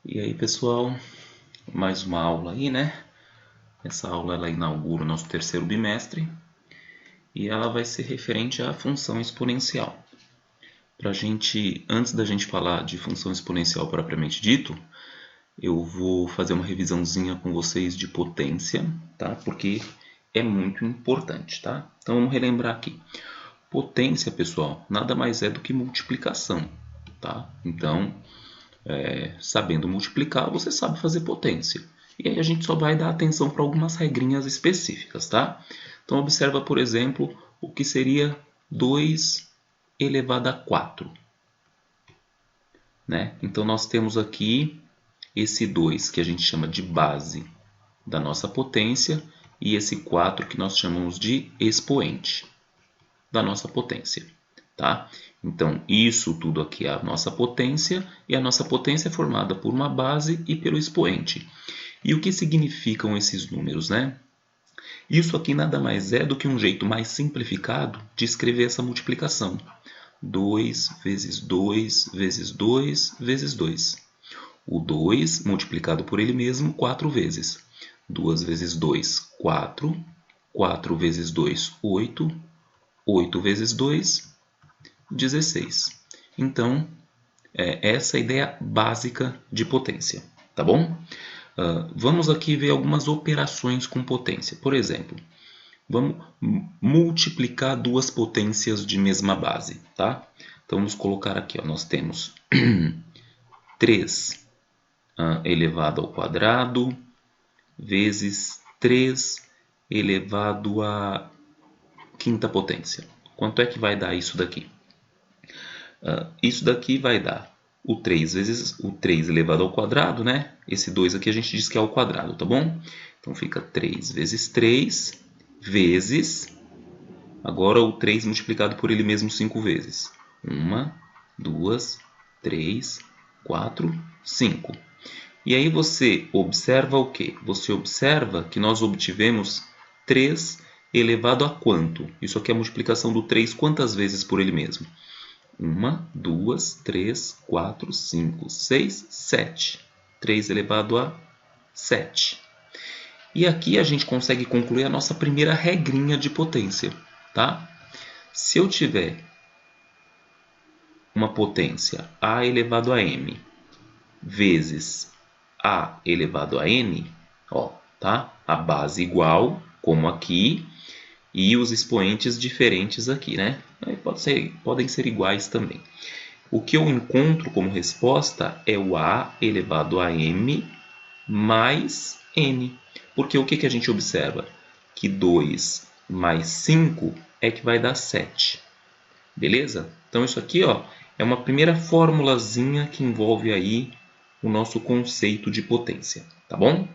E aí, pessoal, mais uma aula aí, né? Essa aula ela inaugura o nosso terceiro bimestre e ela vai ser referente à função exponencial. Antes da gente falar de função exponencial propriamente dito, eu vou fazer uma revisãozinha com vocês de potência, tá? Porque é muito importante, tá? Então vamos relembrar aqui. Potência, pessoal, nada mais é do que multiplicação, tá? Então, sabendo multiplicar, você sabe fazer potência. E aí a gente só vai dar atenção para algumas regrinhas específicas, tá? Então observa, por exemplo, o que seria 2 elevado a 4. Né? Então nós temos aqui esse 2 que a gente chama de base da nossa potência e esse 4 que nós chamamos de expoente da nossa potência. Tá? Então, isso tudo aqui é a nossa potência, e a nossa potência é formada por uma base e pelo expoente. E o que significam esses números, né? Isso aqui nada mais é do que um jeito mais simplificado de escrever essa multiplicação. 2 vezes 2 vezes 2 vezes 2. O 2 multiplicado por ele mesmo 4 vezes. 2 vezes 2, 4. 4 vezes 2, 8. 8 vezes 2, 16. Então, essa é a ideia básica de potência, tá bom? Vamos aqui ver algumas operações com potência. Por exemplo, vamos multiplicar duas potências de mesma base, tá? Então, vamos colocar aqui, ó, nós temos 3 elevado ao quadrado vezes 3 elevado à quinta potência. Quanto é que vai dar isso daqui? Isso daqui vai dar o 3 vezes o 3 elevado ao quadrado, né? Esse 2 aqui a gente diz que é ao quadrado, tá bom? Então fica 3 vezes 3 vezes... Agora o 3 multiplicado por ele mesmo 5 vezes. 1, 2, 3, 4, 5. E aí você observa o quê? Você observa que nós obtivemos 3 elevado a quanto? Isso aqui é a multiplicação do 3 quantas vezes por ele mesmo? 1, 2, 3, 4, 5, 6, 7. 3 elevado a 7. E aqui a gente consegue concluir a nossa primeira regrinha de potência, tá? Se eu tiver uma potência a elevado a m vezes a elevado a n, ó, tá? A base igual, como aqui, e os expoentes diferentes aqui, né? Aí podem ser iguais também. O que eu encontro como resposta é o a elevado a m mais n. Porque o que a gente observa? Que 2 mais 5 é que vai dar 7. Beleza? Então isso aqui, ó, é uma primeira formulazinha que envolve aí o nosso conceito de potência, tá bom?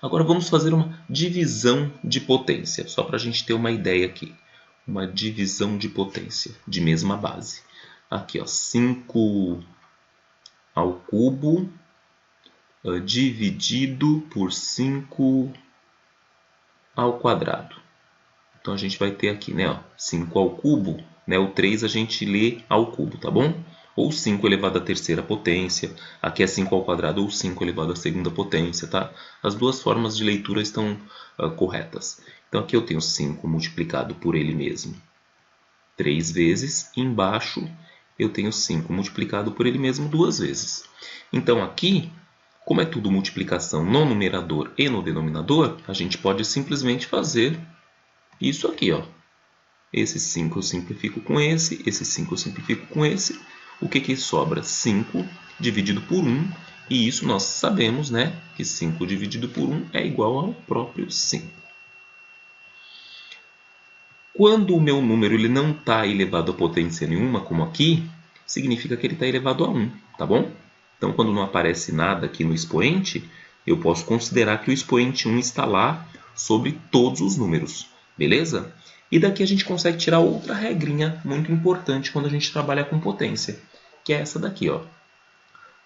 Agora vamos fazer uma divisão de potência, só para a gente ter uma ideia aqui. Uma divisão de potência de mesma base. Aqui, ó, 5 ao cubo dividido por 5 ao quadrado. Então a gente vai ter aqui, né, ó, 5 ao cubo, né, o 3 a gente lê ao cubo, tá bom? Ou 5 elevado à terceira potência, aqui é 5 ao quadrado ou 5 elevado à segunda potência, tá? As duas formas de leitura estão corretas. Então aqui eu tenho 5 multiplicado por ele mesmo 3 vezes, e embaixo eu tenho 5 multiplicado por ele mesmo 2 vezes. Então aqui, como é tudo multiplicação no numerador e no denominador, a gente pode simplesmente fazer isso aqui, ó. Esse 5 eu simplifico com esse 5 eu simplifico com esse. O que sobra? 5 dividido por 1. E isso nós sabemos, né? Que 5 dividido por 1 é igual ao próprio 5. Quando o meu número ele não está elevado a potência nenhuma, como aqui, significa que ele está elevado a 1, tá bom? Então, quando não aparece nada aqui no expoente, eu posso considerar que o expoente 1 está lá sobre todos os números, beleza? E daqui a gente consegue tirar outra regrinha muito importante quando a gente trabalha com potência, que é essa daqui, ó.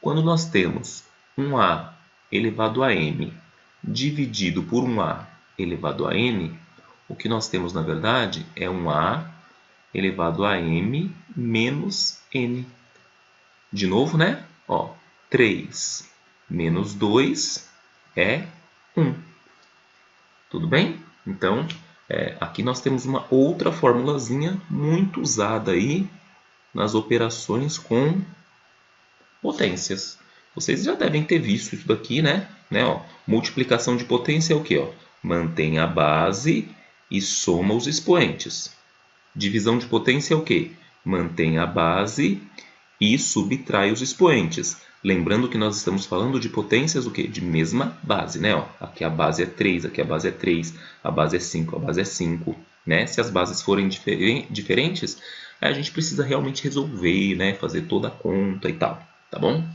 Quando nós temos um A elevado a m dividido por um A elevado a n, o que nós temos, na verdade, é um A elevado a m menos n. De novo, né? Ó, 3 menos 2 é 1. Tudo bem? Então, aqui nós temos uma outra formulazinha muito usada aí nas operações com potências. Vocês já devem ter visto isso daqui, né? Ó, multiplicação de potência é o quê? Ó? Mantém a base e soma os expoentes. Divisão de potência é o quê? Mantém a base e subtrai os expoentes. Lembrando que nós estamos falando de potências o quê? De mesma base, né? Ó, aqui a base é 3, aqui a base é 3, a base é 5, a base é 5. Né? Se as bases forem diferentes, a gente precisa realmente resolver, né? Fazer toda a conta e tal, tá bom?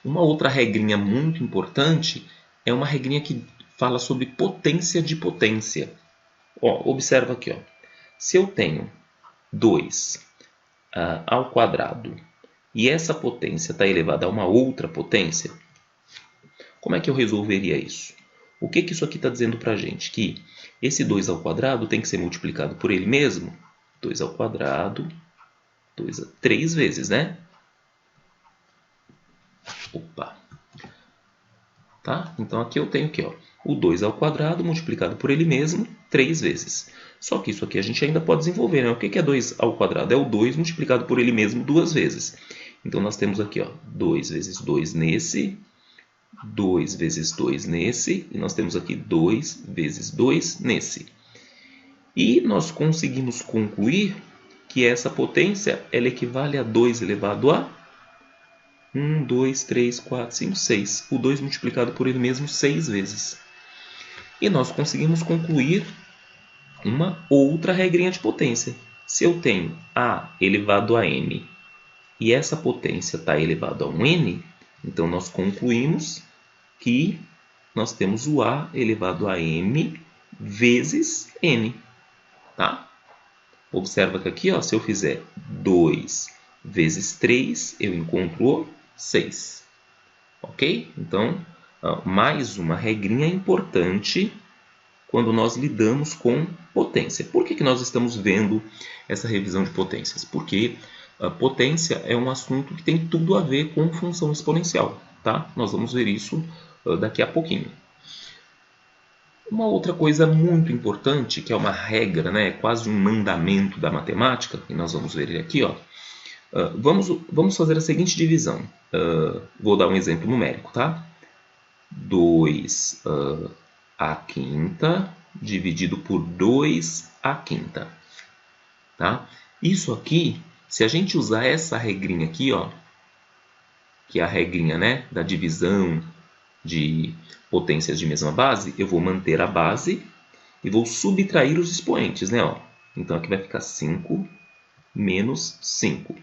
Uma outra regrinha muito importante é uma regrinha que fala sobre potência de potência. Ó, observa aqui, ó. Se eu tenho 2 ao quadrado e essa potência está elevada a uma outra potência, como é que eu resolveria isso? O que isso aqui está dizendo para a gente? Que esse 2 ao quadrado tem que ser multiplicado por ele mesmo. 2 ao quadrado, 3 vezes, né? Opa! Tá? Então aqui eu tenho aqui, ó, o 2 ao quadrado multiplicado por ele mesmo 3 vezes. Só que isso aqui a gente ainda pode desenvolver, né? O que é 2 ao quadrado? É o 2 multiplicado por ele mesmo 2 vezes. Então nós temos aqui, ó, 2 vezes 2 nesse, 2 vezes 2 nesse, e nós temos aqui 2 vezes 2 nesse. E nós conseguimos concluir que essa potência ela equivale a 2 elevado a 1, 2, 3, 4, 5, 6. O 2 multiplicado por ele mesmo 6 vezes. E nós conseguimos concluir uma outra regrinha de potência. Se eu tenho A elevado a n e essa potência está elevada a um n, então nós concluímos que nós temos o A elevado a m vezes n. Tá? Observa que aqui, ó, se eu fizer 2 vezes 3, eu encontro 6. Ok? Então, mais uma regrinha importante quando nós lidamos com potência. Por que nós estamos vendo essa revisão de potências? Porque a potência é um assunto que tem tudo a ver com função exponencial. Tá? Nós vamos ver isso daqui a pouquinho. Uma outra coisa muito importante, que é uma regra, né, quase um mandamento da matemática, e nós vamos ver ele aqui, ó. Vamos fazer a seguinte divisão. Vou dar um exemplo numérico, tá? 2 à quinta dividido por 2 à quinta. Tá? Isso aqui, se a gente usar essa regrinha aqui, ó, que é a regrinha, né, da divisão de potências de mesma base, eu vou manter a base e vou subtrair os expoentes, né? Ó. Então aqui vai ficar 5 menos 5.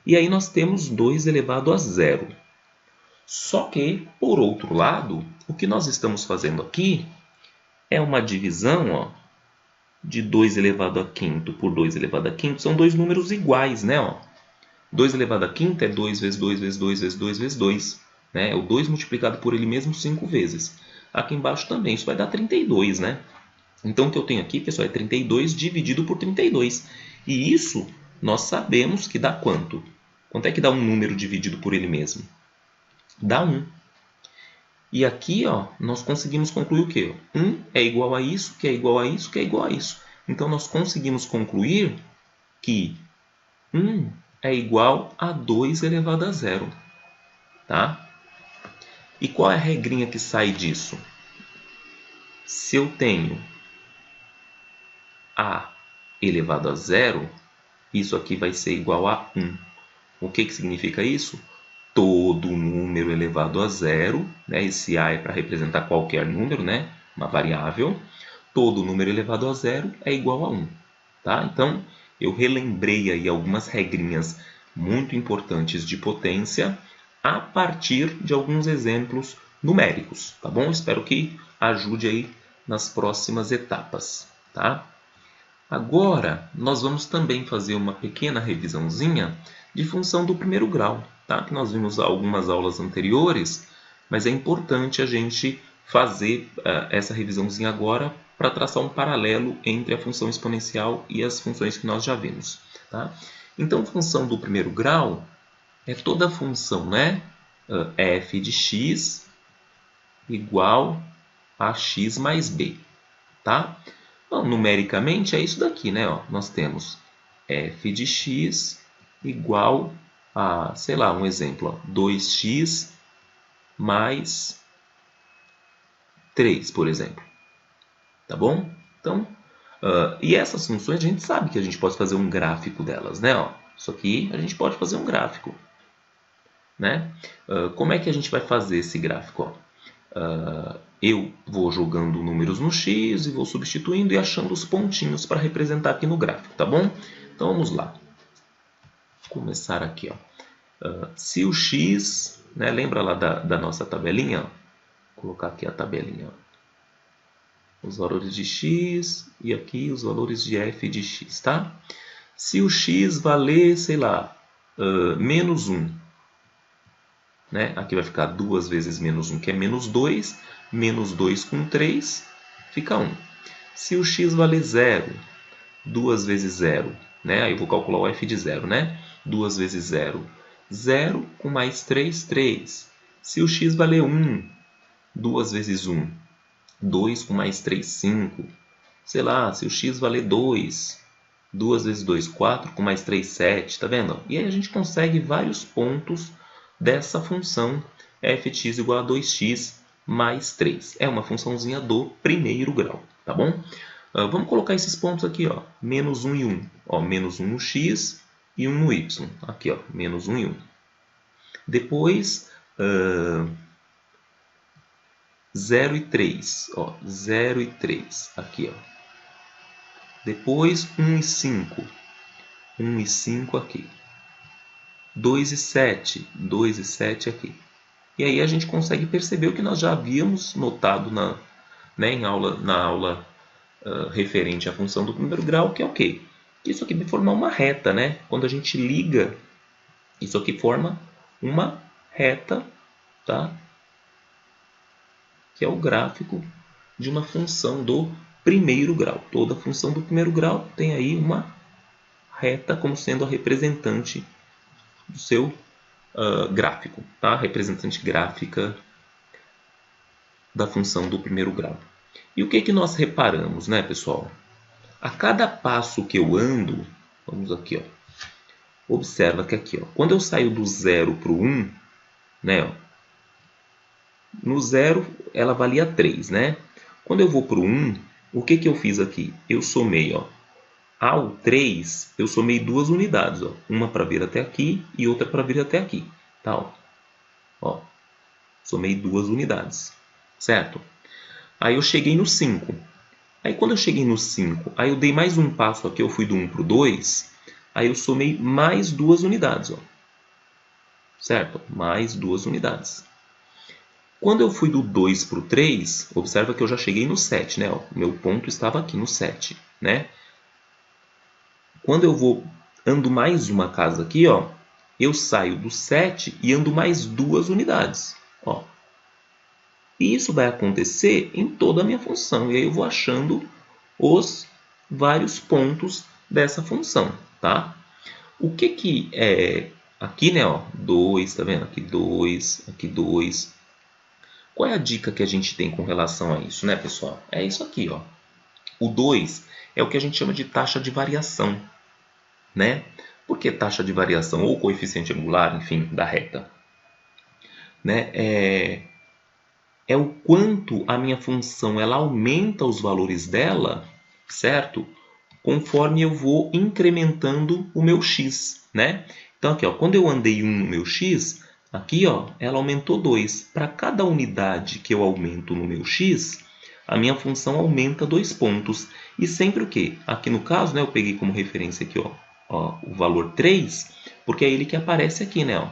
E aí nós temos 2 elevado a 0. Só que, por outro lado, o que nós estamos fazendo aqui é uma divisão, ó, de 2 elevado a quinto por 2 elevado a quinto. São dois números iguais, né? Ó. 2 elevado a quinta é 2 vezes 2 vezes 2 vezes 2 vezes 2. Né? É o 2 multiplicado por ele mesmo 5 vezes. Aqui embaixo também, isso vai dar 32, né? Então, o que eu tenho aqui, pessoal, é 32 dividido por 32. E isso, nós sabemos que dá quanto? Quanto é que dá um número dividido por ele mesmo? Dá 1. E aqui, ó, nós conseguimos concluir o quê? 1 é igual a isso, que é igual a isso, que é igual a isso. Então, nós conseguimos concluir que 1 é igual a 2 elevado a 0. Tá? E qual é a regrinha que sai disso? Se eu tenho A elevado a 0, isso aqui vai ser igual a 1. O que significa isso? Todo número elevado a 0, né? Esse A é para representar qualquer número, né? Uma variável. Todo número elevado a 0 é igual a 1. Tá? Então, eu relembrei aí algumas regrinhas muito importantes de potência a partir de alguns exemplos numéricos, tá bom? Espero que ajude aí nas próximas etapas, tá? Agora, nós vamos também fazer uma pequena revisãozinha de função do primeiro grau, tá? Que nós vimos algumas aulas anteriores, mas é importante a gente fazer essa revisãozinha agora para traçar um paralelo entre a função exponencial e as funções que nós já vimos, tá? Então, função do primeiro grau é toda função, né, f de x igual a x mais b, tá? Então, numericamente é isso daqui, né? Ó, nós temos f de x igual a, sei lá, um exemplo, ó, 2x mais 3, por exemplo. Tá bom? Então, e essas funções a gente sabe que a gente pode fazer um gráfico delas, né? Ó, isso aqui a gente pode fazer um gráfico, né? Como é que a gente vai fazer esse gráfico? Ó? Eu vou jogando números no x e vou substituindo e achando os pontinhos para representar aqui no gráfico, tá bom? Então vamos lá. Vou começar aqui, ó. Se o x, né, lembra lá da nossa tabelinha? Ó? Vou colocar aqui a tabelinha. Ó. Os valores de x e aqui os valores de f de x, tá? Se o x valer, sei lá, menos 1, né? Aqui vai ficar 2 vezes menos 1, que é menos 2. Menos 2 com 3, fica 1. Se o x valer 0, 2 vezes 0, né? Aí eu vou calcular o f de 0, né? 2 vezes 0, 0 com mais 3, 3. Se o x valer 1, 2 vezes 1, 2 com mais 3, 5. Sei lá, se o x valer 2, 2 vezes 2, 4 com mais 3, 7. Tá vendo? E aí a gente consegue vários pontos dessa função f de x igual a 2x mais 3. É uma funçãozinha do primeiro grau, tá bom? Vamos colocar esses pontos aqui, ó, menos 1 e 1. Ó, menos 1 no x e 1 no y. Aqui, ó, menos 1 e 1. Depois, 0 e 3. Ó, 0 e 3. Aqui, ó. Depois, 1 e 5. 1 e 5 aqui. 2 e 7. 2 e 7 aqui. E aí a gente consegue perceber o que nós já havíamos notado na aula referente à função do primeiro grau, que é o quê? Isso aqui vai formar uma reta, né? Quando a gente liga, isso aqui forma uma reta, tá? Que é o gráfico de uma função do primeiro grau. Toda função do primeiro grau tem aí uma reta como sendo a representante do seu gráfico, tá? Representante gráfica da função do primeiro grau. E o que nós reparamos, né, pessoal? A cada passo que eu ando, vamos aqui, ó, observa que aqui, ó, quando eu saio do 0 para o 1, né, ó, no 0 ela valia 3, né? Quando eu vou para o 1, o que eu fiz aqui? Eu somei, ó, ao 3, eu somei duas unidades, ó, uma para vir até aqui e outra para vir até aqui, tá? Ó, somei duas unidades, certo? Aí eu cheguei no 5. Aí quando eu cheguei no 5, aí eu dei mais um passo aqui, eu fui do 1 para o 2, aí eu somei mais duas unidades, ó. Certo? Mais duas unidades. Quando eu fui do 2 para o 3, observa que eu já cheguei no 7, né? Ó, meu ponto estava aqui no 7, né? Quando eu ando mais uma casa aqui, ó, eu saio do 7 e ando mais duas unidades, ó. E isso vai acontecer em toda a minha função. E aí eu vou achando os vários pontos dessa função, tá? O que é aqui, né, ó, 2, tá vendo? Aqui 2, aqui 2. Qual é a dica que a gente tem com relação a isso, né, pessoal? É isso aqui, ó. O 2 é o que a gente chama de taxa de variação, né? Por que taxa de variação ou coeficiente angular, enfim, da reta? Né? É o quanto a minha função ela aumenta os valores dela, certo? Conforme eu vou incrementando o meu x, né? Então aqui, ó, quando eu andei 1 no meu x, aqui, ó, ela aumentou 2. Para cada unidade que eu aumento no meu x, a minha função aumenta 2 pontos. E sempre o quê? Aqui no caso, né, eu peguei como referência aqui, ó, o valor 3, porque é ele que aparece aqui, né? Ó.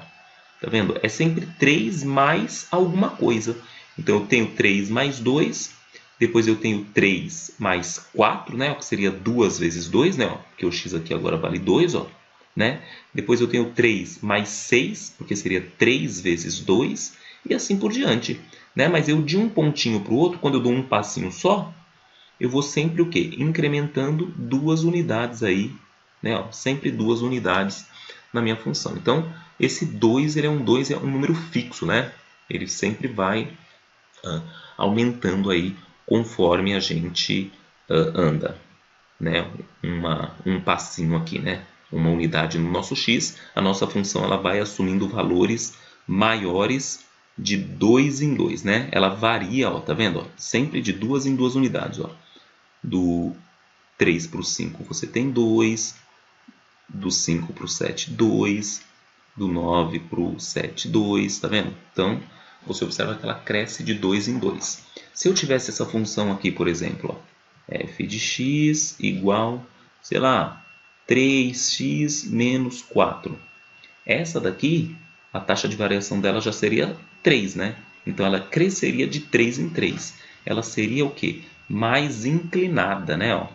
Tá vendo? É sempre 3 mais alguma coisa. Então eu tenho 3 mais 2, depois eu tenho 3 mais 4, né? Que seria 2 vezes 2, né? Porque o x aqui agora vale 2, ó, né? Depois eu tenho 3 mais 6, porque seria 3 vezes 2, e assim por diante, né? Mas eu de um pontinho para o outro, quando eu dou um passinho só, eu vou sempre o quê? Incrementando duas unidades aí, né? Ó, sempre duas unidades na minha função. Então, esse 2, ele é um número fixo, né? Ele sempre vai aumentando aí conforme a gente anda, né? Um passinho aqui, né? Uma unidade no nosso x, a nossa função ela vai assumindo valores maiores de 2 em 2, né? Ela varia, ó, tá vendo? Ó? Sempre de 2 em 2 unidades, ó. Do 3 para o 5 você tem 2, do 5 para o 7, 2, do 9 para o 7, 2, tá vendo? Então, você observa que ela cresce de 2 em 2. Se eu tivesse essa função aqui, por exemplo, ó, f de x igual, sei lá, 3x menos 4. Essa daqui, a taxa de variação dela já seria 3, né? Então, ela cresceria de 3 em 3. Ela seria o quê? Mais inclinada, né? Ó.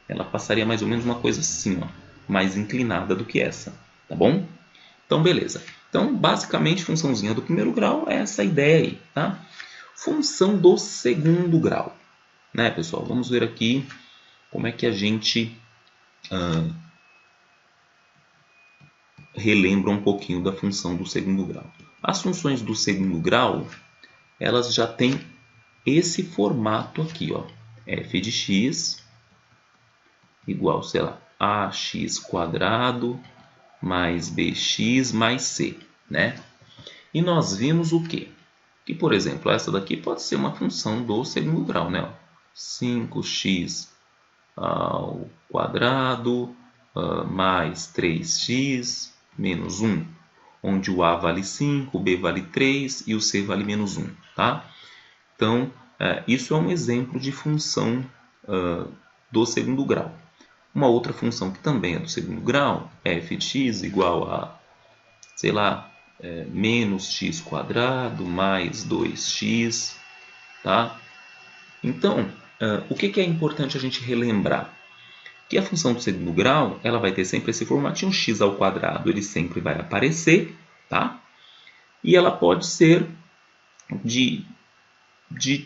Ela passaria mais ou menos uma coisa assim, ó, mais inclinada do que essa, tá bom? Então, beleza. Então, basicamente, funçãozinha do primeiro grau é essa ideia aí, tá? Função do segundo grau, né, pessoal? Vamos ver aqui como é que a gente relembra um pouquinho da função do segundo grau. As funções do segundo grau, elas já têm esse formato aqui, ó. f de x igual, sei lá, ax quadrado mais bx mais c, né? E nós vimos o quê? Que, por exemplo, essa daqui pode ser uma função do segundo grau, né? 5x ao quadrado mais 3x menos 1, onde o a vale 5, o b vale 3 e o c vale menos 1, tá? Então, isso é um exemplo de função do segundo grau. Uma outra função que também é do segundo grau é f de x igual a, sei lá, menos x quadrado mais 2x, tá? Então, o que é importante a gente relembrar? Que a função do segundo grau, ela vai ter sempre esse formatinho, x ao quadrado, ele sempre vai aparecer, tá? E ela pode ser de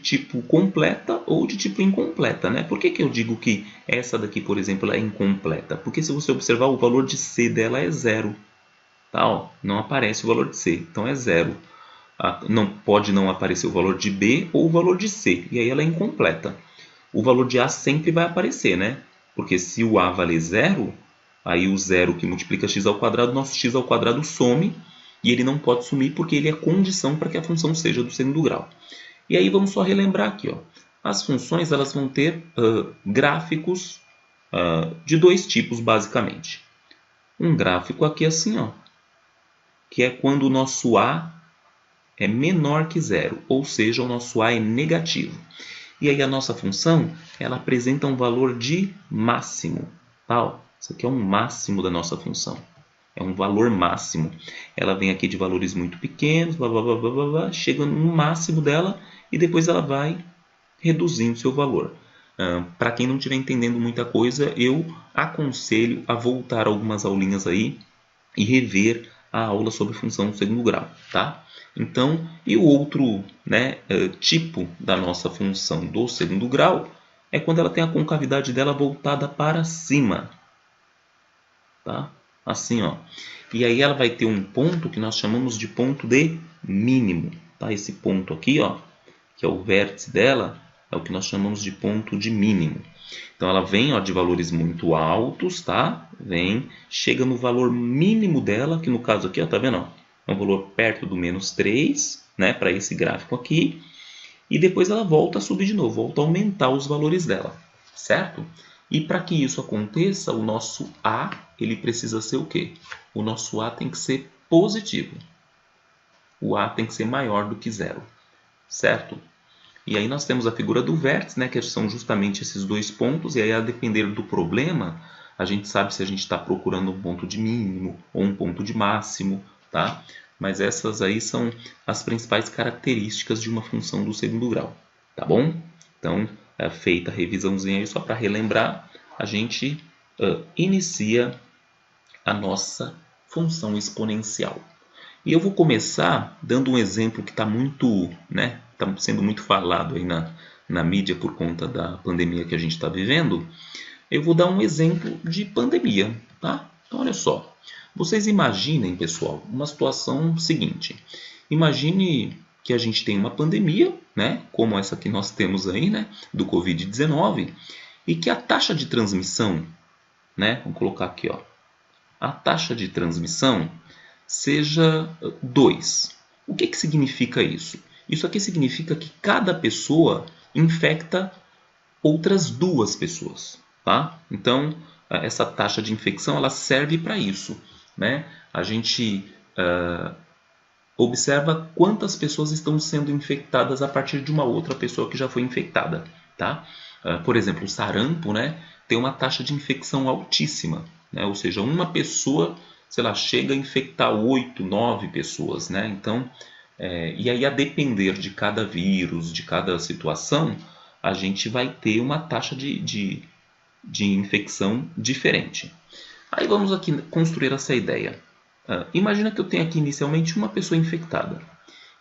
tipo completa ou de tipo incompleta, né? Por que eu digo que essa daqui, por exemplo, é incompleta? Porque se você observar, o valor de c dela é 0. Tá? Ó, não aparece o valor de c, então é 0. Não pode não aparecer o valor de b ou o valor de c, e aí ela é incompleta. O valor de a sempre vai aparecer, né? Porque se o a valer 0, aí o 0 que multiplica x ao quadrado, nosso x ao quadrado some, e ele não pode sumir porque ele é condição para que a função seja do segundo grau. E aí vamos só relembrar aqui, ó. As funções elas vão ter gráficos de dois tipos, basicamente. Um gráfico aqui assim, ó, que é quando o nosso a é menor que zero, ou seja, o nosso a é negativo. E aí a nossa função ela apresenta um valor de máximo. Tá? Ó, isso aqui é um máximo da nossa função. É um valor máximo. Ela vem aqui de valores muito pequenos, blá, blá, blá, blá, blá, chega no máximo dela e depois ela vai reduzindo seu valor. Para quem não estiver entendendo muita coisa, eu aconselho a voltar algumas aulinhas aí e rever a aula sobre função do segundo grau, tá? Então, e o outro, né, tipo da nossa função do segundo grau é quando ela tem a concavidade dela voltada para cima, tá? Assim, ó. E aí ela vai ter um ponto que nós chamamos de ponto de mínimo, tá? Esse ponto aqui, ó, que é o vértice dela, é o que nós chamamos de ponto de mínimo. Então ela vem, ó, de valores muito altos, tá? Vem, chega no valor mínimo dela, que no caso aqui, ó, tá vendo? Ó, é um valor perto do menos 3, né, para esse gráfico aqui. E depois ela volta a subir de novo, volta a aumentar os valores dela, certo? E para que isso aconteça, o nosso A, ele precisa ser o quê? O nosso A tem que ser positivo. O A tem que ser maior do que zero, certo? E aí nós temos a figura do vértice, né, que são justamente esses dois pontos, e aí a depender do problema, a gente sabe se a gente está procurando um ponto de mínimo ou um ponto de máximo, tá? Mas essas aí são as principais características de uma função do segundo grau, tá bom? Então, feita a revisãozinha aí, só para relembrar, a gente inicia a nossa função exponencial. E eu vou começar dando um exemplo que está muito, né, tá sendo muito falado aí na mídia por conta da pandemia que a gente está vivendo. Eu vou dar um exemplo de pandemia, tá? Então, olha só. Vocês imaginem, pessoal, uma situação seguinte. Imagine que a gente tem uma pandemia, né, como essa que nós temos aí, né, do Covid-19, e que a taxa de transmissão, né, vamos colocar aqui, ó, a taxa de transmissão seja 2. O que significa isso? Isso aqui significa que cada pessoa infecta outras 2 pessoas, tá? Então, essa taxa de infecção ela serve para isso, né? A gente observa quantas pessoas estão sendo infectadas a partir de uma outra pessoa que já foi infectada, tá? Por exemplo, o sarampo, né, tem uma taxa de infecção altíssima, né? Ou seja, uma pessoa, sei lá, chega a infectar 8, 9 pessoas, né? Então, e aí a depender de cada vírus, de cada situação, a gente vai ter uma taxa de infecção diferente. Aí vamos aqui construir essa ideia. Imagina que eu tenho aqui inicialmente uma pessoa infectada.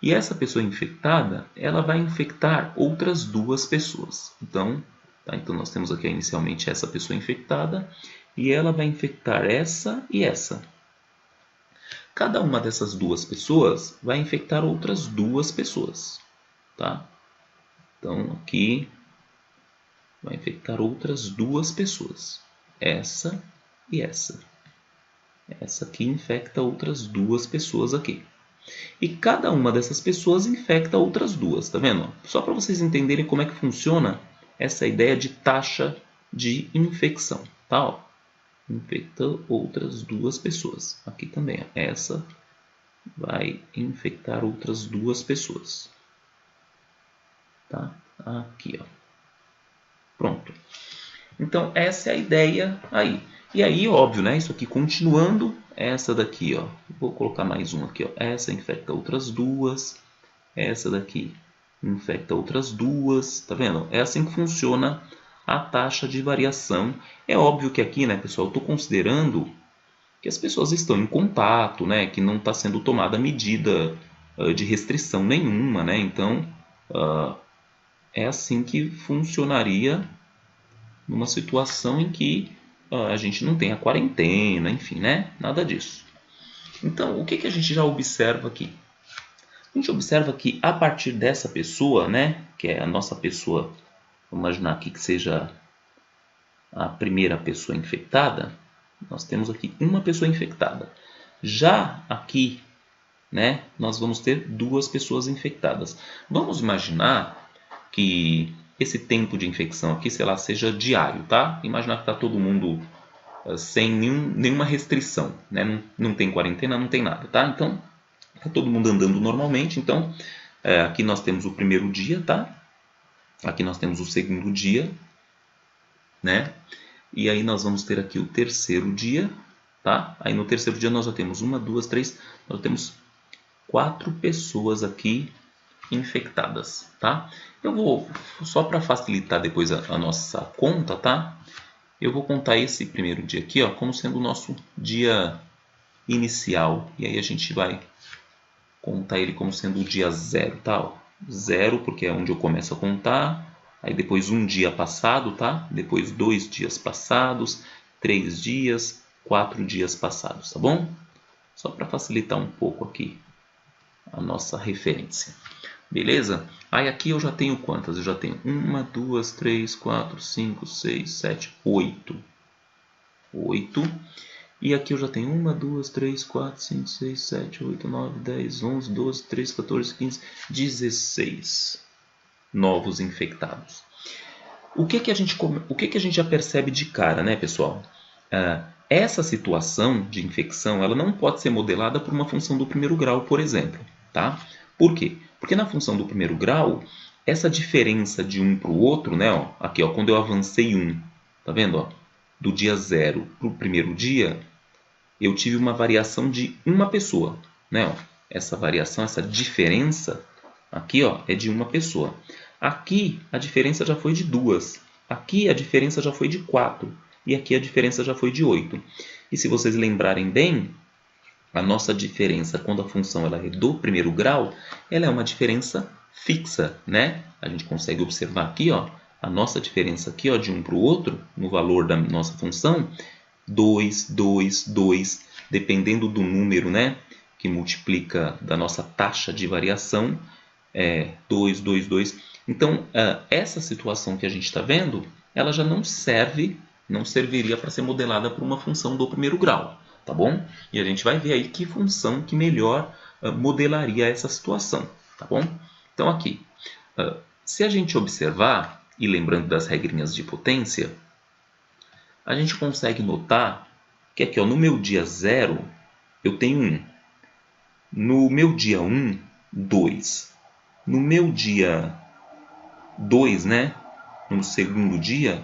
E essa pessoa infectada, ela vai infectar outras 2 pessoas. Então nós temos aqui inicialmente essa pessoa infectada e ela vai infectar essa e essa. Cada uma dessas 2 pessoas vai infectar outras 2 pessoas, tá? Então aqui vai infectar outras 2 pessoas, essa e essa. Essa aqui infecta outras 2 pessoas aqui. E cada uma dessas pessoas infecta outras 2, tá vendo? Só para vocês entenderem como é que funciona essa ideia de taxa de infecção, tá? Ó, infecta outras 2 pessoas. Aqui também, ó. Essa vai infectar outras 2 pessoas, tá? Aqui, ó. Pronto. Então, essa é a ideia aí. E aí, óbvio, né? Isso aqui continuando, essa daqui, ó. Vou colocar mais uma aqui, ó. Essa infecta outras 2. Essa daqui infecta outras 2. Tá vendo? É assim que funciona a taxa de variação. É óbvio que aqui, né, pessoal, eu estou considerando que as pessoas estão em contato, né? Que não está sendo tomada medida de restrição nenhuma, né? Então, é assim que funcionaria numa situação em que a gente não tem a quarentena, enfim, né? Nada disso. Então, o que a gente já observa aqui? A gente observa que a partir dessa pessoa, né? Que é a nossa pessoa, vamos imaginar aqui que seja a primeira pessoa infectada, nós temos aqui uma pessoa infectada. Já aqui, né? Nós vamos ter 2 pessoas infectadas. Vamos imaginar que esse tempo de infecção aqui, sei lá, seja diário, tá? Imaginar que está todo mundo sem nenhuma restrição, né? Não tem quarentena, não tem nada, tá? Então, está todo mundo andando normalmente. Então, aqui nós temos o primeiro dia, tá? Aqui nós temos o segundo dia, né? E aí nós vamos ter aqui o terceiro dia, tá? Aí no terceiro dia nós já temos 1, 2, 3, nós temos 4 pessoas aqui infectadas, tá? Eu vou, só para facilitar depois a nossa conta, tá? Eu vou contar esse primeiro dia aqui, ó, como sendo o nosso dia inicial. E aí a gente vai contar ele como sendo o dia 0, tá? Ó, 0 porque é onde eu começo a contar. Aí depois um dia passado, tá? Depois 2 dias passados, 3 dias, 4 dias passados, tá bom? Só para facilitar um pouco aqui a nossa referência. Beleza? Aí aqui eu já tenho quantas? Eu já tenho 1, 2, 3, 4, 5, 6, 7, 8. 8. E aqui eu já tenho 1, 2, 3, 4, 5, 6, 7, 8, 9, 10, 11, 12, 13, 14, 15, 16 novos infectados. O que a gente já percebe de cara, né, pessoal? Essa situação de infecção ela não pode ser modelada por uma função do primeiro grau, por exemplo. Tá? Por quê? Porque na função do primeiro grau, essa diferença de um para o outro, né, ó, aqui, ó, quando eu avancei 1, tá vendo? Ó, do dia 0 para o primeiro dia, eu tive uma variação de uma pessoa. Né, ó, essa variação, essa diferença, aqui ó, é de uma pessoa. Aqui a diferença já foi de 2. Aqui a diferença já foi de 4. E aqui a diferença já foi de 8. E se vocês lembrarem bem, a nossa diferença quando a função ela é do primeiro grau, ela é uma diferença fixa, né? A gente consegue observar aqui, ó, a nossa diferença aqui, ó, de um para o outro, no valor da nossa função, 2, 2, 2, dependendo do número, né, que multiplica da nossa taxa de variação, 2, 2, 2. Então, essa situação que a gente está vendo, ela já não serviria para ser modelada por uma função do primeiro grau, tá bom? E a gente vai ver aí que função que melhor modelaria essa situação, tá bom? Então, aqui, se a gente observar, e lembrando das regrinhas de potência, a gente consegue notar que aqui, ó, no meu dia 0, eu tenho 1. No meu dia 1, 2. No meu dia 2, né? No segundo dia,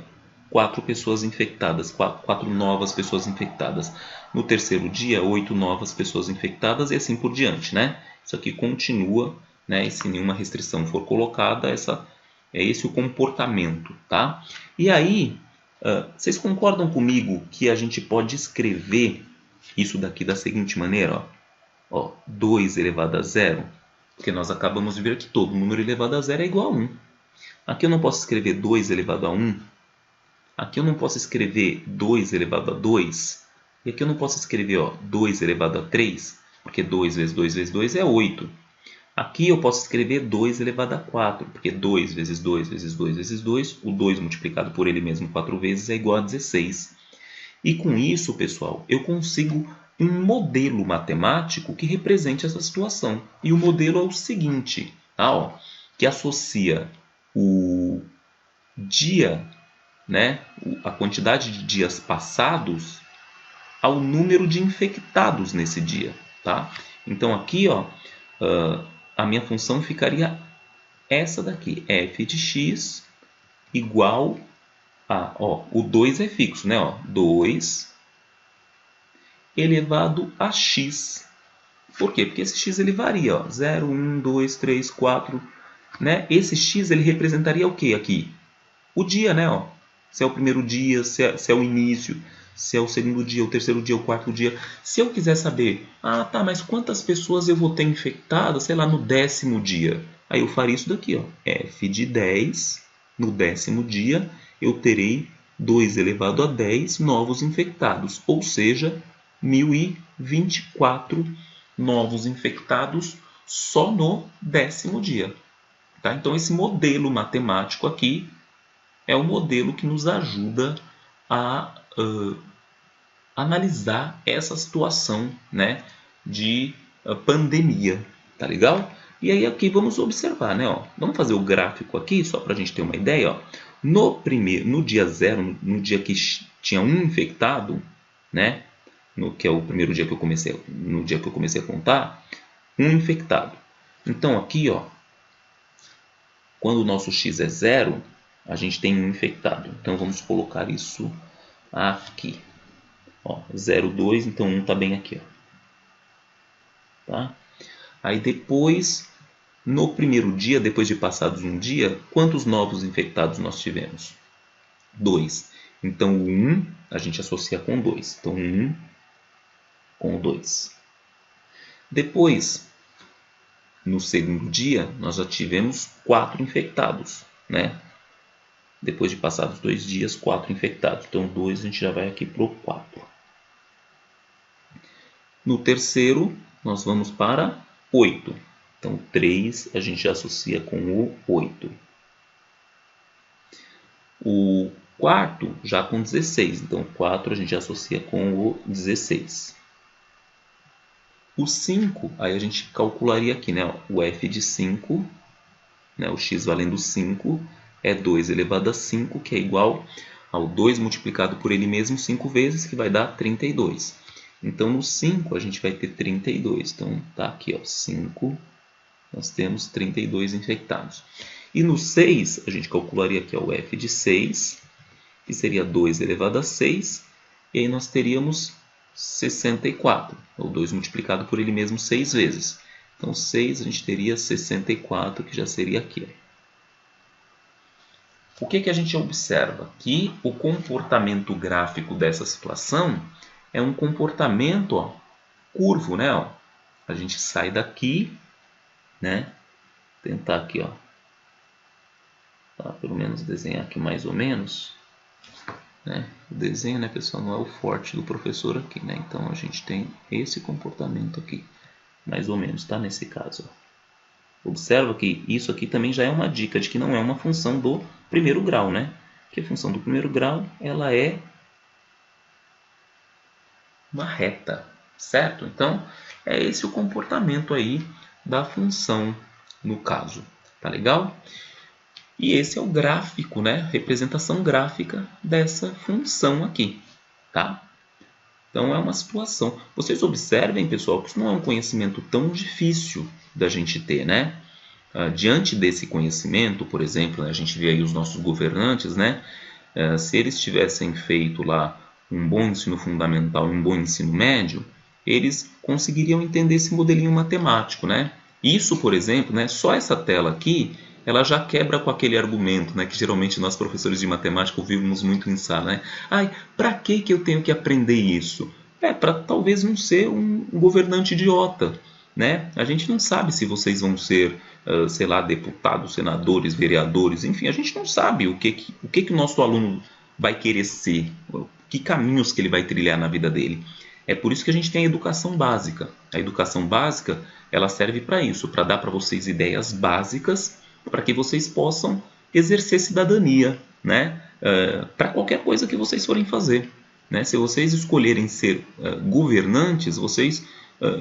4 pessoas infectadas, 4 novas pessoas infectadas. No terceiro dia, 8 novas pessoas infectadas e assim por diante, né? Isso aqui continua, né? E se nenhuma restrição for colocada, é esse o comportamento, tá? E aí, vocês concordam comigo que a gente pode escrever isso daqui da seguinte maneira, ó, 2 elevado a 0? Porque nós acabamos de ver que todo número elevado a 0 é igual a 1. Aqui eu não posso escrever 2 elevado a 1. Aqui eu não posso escrever 2 elevado a 2. E aqui eu não posso escrever 2 elevado a 3, porque 2 vezes 2 vezes 2 é 8. Aqui eu posso escrever 2 elevado a 4, porque 2 vezes 2 vezes 2 vezes 2, o 2 multiplicado por ele mesmo 4 vezes é igual a 16. E com isso, pessoal, eu consigo um modelo matemático que represente essa situação. E o modelo é o seguinte, tá? Que associa o dia, né, a quantidade de dias passados ao número de infectados nesse dia, tá? Então aqui, a minha função ficaria essa daqui, f de x igual a, o 2 é fixo, né? 2 elevado a x. Por quê? Porque esse x ele varia, 0, 1, 2, 3, 4, né? Esse x ele representaria o que aqui? O dia, né? Se é o primeiro dia, se é o início, se é o segundo dia, o terceiro dia, o quarto dia. Se eu quiser saber, mas quantas pessoas eu vou ter infectadas, sei lá, no 10º dia? Aí eu faria isso daqui, f de 10, no 10º dia, eu terei 2 elevado a 10 novos infectados, ou seja, 1024 novos infectados só no 10º dia. Tá? Então, esse modelo matemático aqui é o modelo que nos ajuda a analisar essa situação, né, de pandemia. Tá legal? E aí aqui vamos observar, né? Vamos fazer o gráfico aqui, só para a gente ter uma ideia. No dia 0, no dia que tinha um infectado, né? Que é o primeiro dia que eu comecei, no dia que eu comecei a contar, um infectado. Então aqui, quando o nosso x é 0, a gente tem um infectado. Então vamos colocar isso aqui. 0,2, então 1 está bem aqui. Tá? Aí depois, no primeiro dia, depois de passados um dia, quantos novos infectados nós tivemos? 2. Então o 1 a gente associa com 2. Então 1 com 2. Depois, no segundo dia, nós já tivemos 4 infectados, né? Depois de passados 2 dias, 4 infectados. Então 2 a gente já vai aqui para o 4. No terceiro, nós vamos para 8. Então 3 a gente já associa com o 8. O quarto já com 16. Então 4 a gente já associa com o 16. O 5, aí a gente calcularia aqui, né? O f de 5, né? O x valendo 5, é 2 elevado a 5, que é igual ao 2 multiplicado por ele mesmo 5 vezes, que vai dar 32. Então, no 5, a gente vai ter 32. Então, tá aqui, 5, nós temos 32 infectados. E no 6, a gente calcularia aqui o f de 6, que seria 2 elevado a 6, e aí nós teríamos 64, ou 2 multiplicado por ele mesmo 6 vezes. Então, 6 a gente teria 64, que já seria aqui. O que a gente observa? Que o comportamento gráfico dessa situação é um comportamento curvo, né? A gente sai daqui, né? Tentar aqui, tá? Pelo menos desenhar aqui mais ou menos. né? O desenho, né, pessoal, não é o forte do professor aqui, né? Então a gente tem esse comportamento aqui, mais ou menos, tá? Nesse caso, ó. Observa que isso aqui também já é uma dica de que não é uma função do primeiro grau, né? Que a função do primeiro grau, ela é uma reta, certo? Então, é esse o comportamento aí da função no caso, tá legal? E esse é o gráfico, né? Representação gráfica dessa função aqui, tá? Então é uma situação. Vocês observem, pessoal, que isso não é um conhecimento tão difícil da gente ter, né? Diante desse conhecimento, por exemplo, né, a gente vê aí os nossos governantes, né? Se eles tivessem feito lá um bom ensino fundamental e um bom ensino médio, eles conseguiriam entender esse modelinho matemático, né? Isso, por exemplo, né, só essa tela aqui, ela já quebra com aquele argumento, né, que geralmente nós professores de matemática ouvimos muito em sala, né? Ai, para que eu tenho que aprender isso? Para talvez não ser um governante idiota, né? A gente não sabe se vocês vão ser, sei lá, deputados, senadores, vereadores, enfim, a gente não sabe o que o nosso aluno vai querer ser, que caminhos que ele vai trilhar na vida dele. É por isso que a gente tem a educação básica. A educação básica, ela serve para isso, para dar para vocês ideias básicas, para que vocês possam exercer cidadania, né? Para qualquer coisa que vocês forem fazer. Né? Se vocês escolherem ser governantes, vocês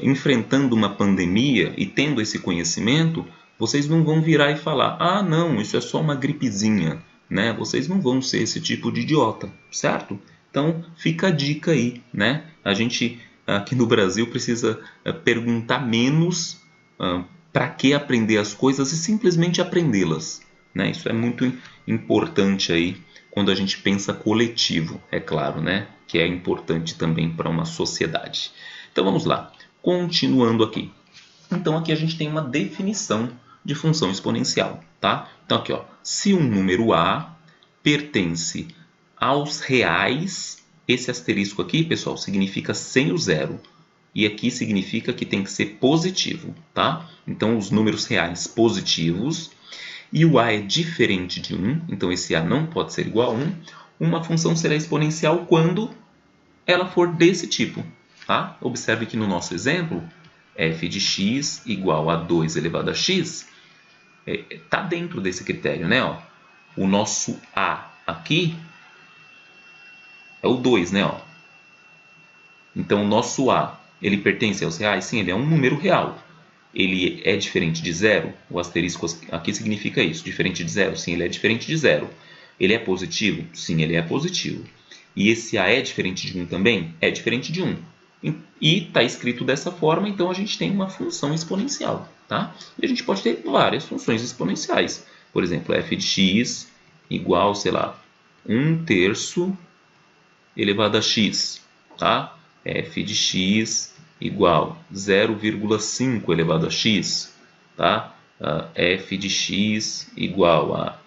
enfrentando uma pandemia e tendo esse conhecimento, vocês não vão virar e falar: ah, não, isso é só uma gripezinha. Né? Vocês não vão ser esse tipo de idiota, certo? Então fica a dica aí, né? A gente aqui no Brasil precisa perguntar menos para que aprender as coisas e simplesmente aprendê-las, né? Isso é muito importante aí quando a gente pensa coletivo, é claro, né? Que é importante também para uma sociedade. Então vamos lá, continuando aqui. Então aqui a gente tem uma definição de função exponencial, tá? Então aqui, ó, se um número A pertence aos reais, esse asterisco aqui, pessoal, significa sem o zero. E aqui significa que tem que ser positivo, tá? Então os números reais positivos e o A é diferente de 1, então esse A não pode ser igual a 1, uma função será exponencial quando ela for desse tipo, tá? Observe que no nosso exemplo, f de x igual a 2 elevado a x, está dentro desse critério, né? Ó, o nosso A aqui é o 2, né? Ó. Então, o nosso A, ele pertence aos reais? Sim, ele é um número real. Ele é diferente de zero? O asterisco aqui significa isso. Diferente de zero? Sim, ele é diferente de zero. Ele é positivo? Sim, ele é positivo. E esse A é diferente de 1 também? É diferente de 1. E está escrito dessa forma, então a gente tem uma função exponencial. Tá? E a gente pode ter várias funções exponenciais. Por exemplo, f de x igual, sei lá, 1/3 elevado a x. Tá? F de x igual 0,5 elevado a x. Tá? F de x igual a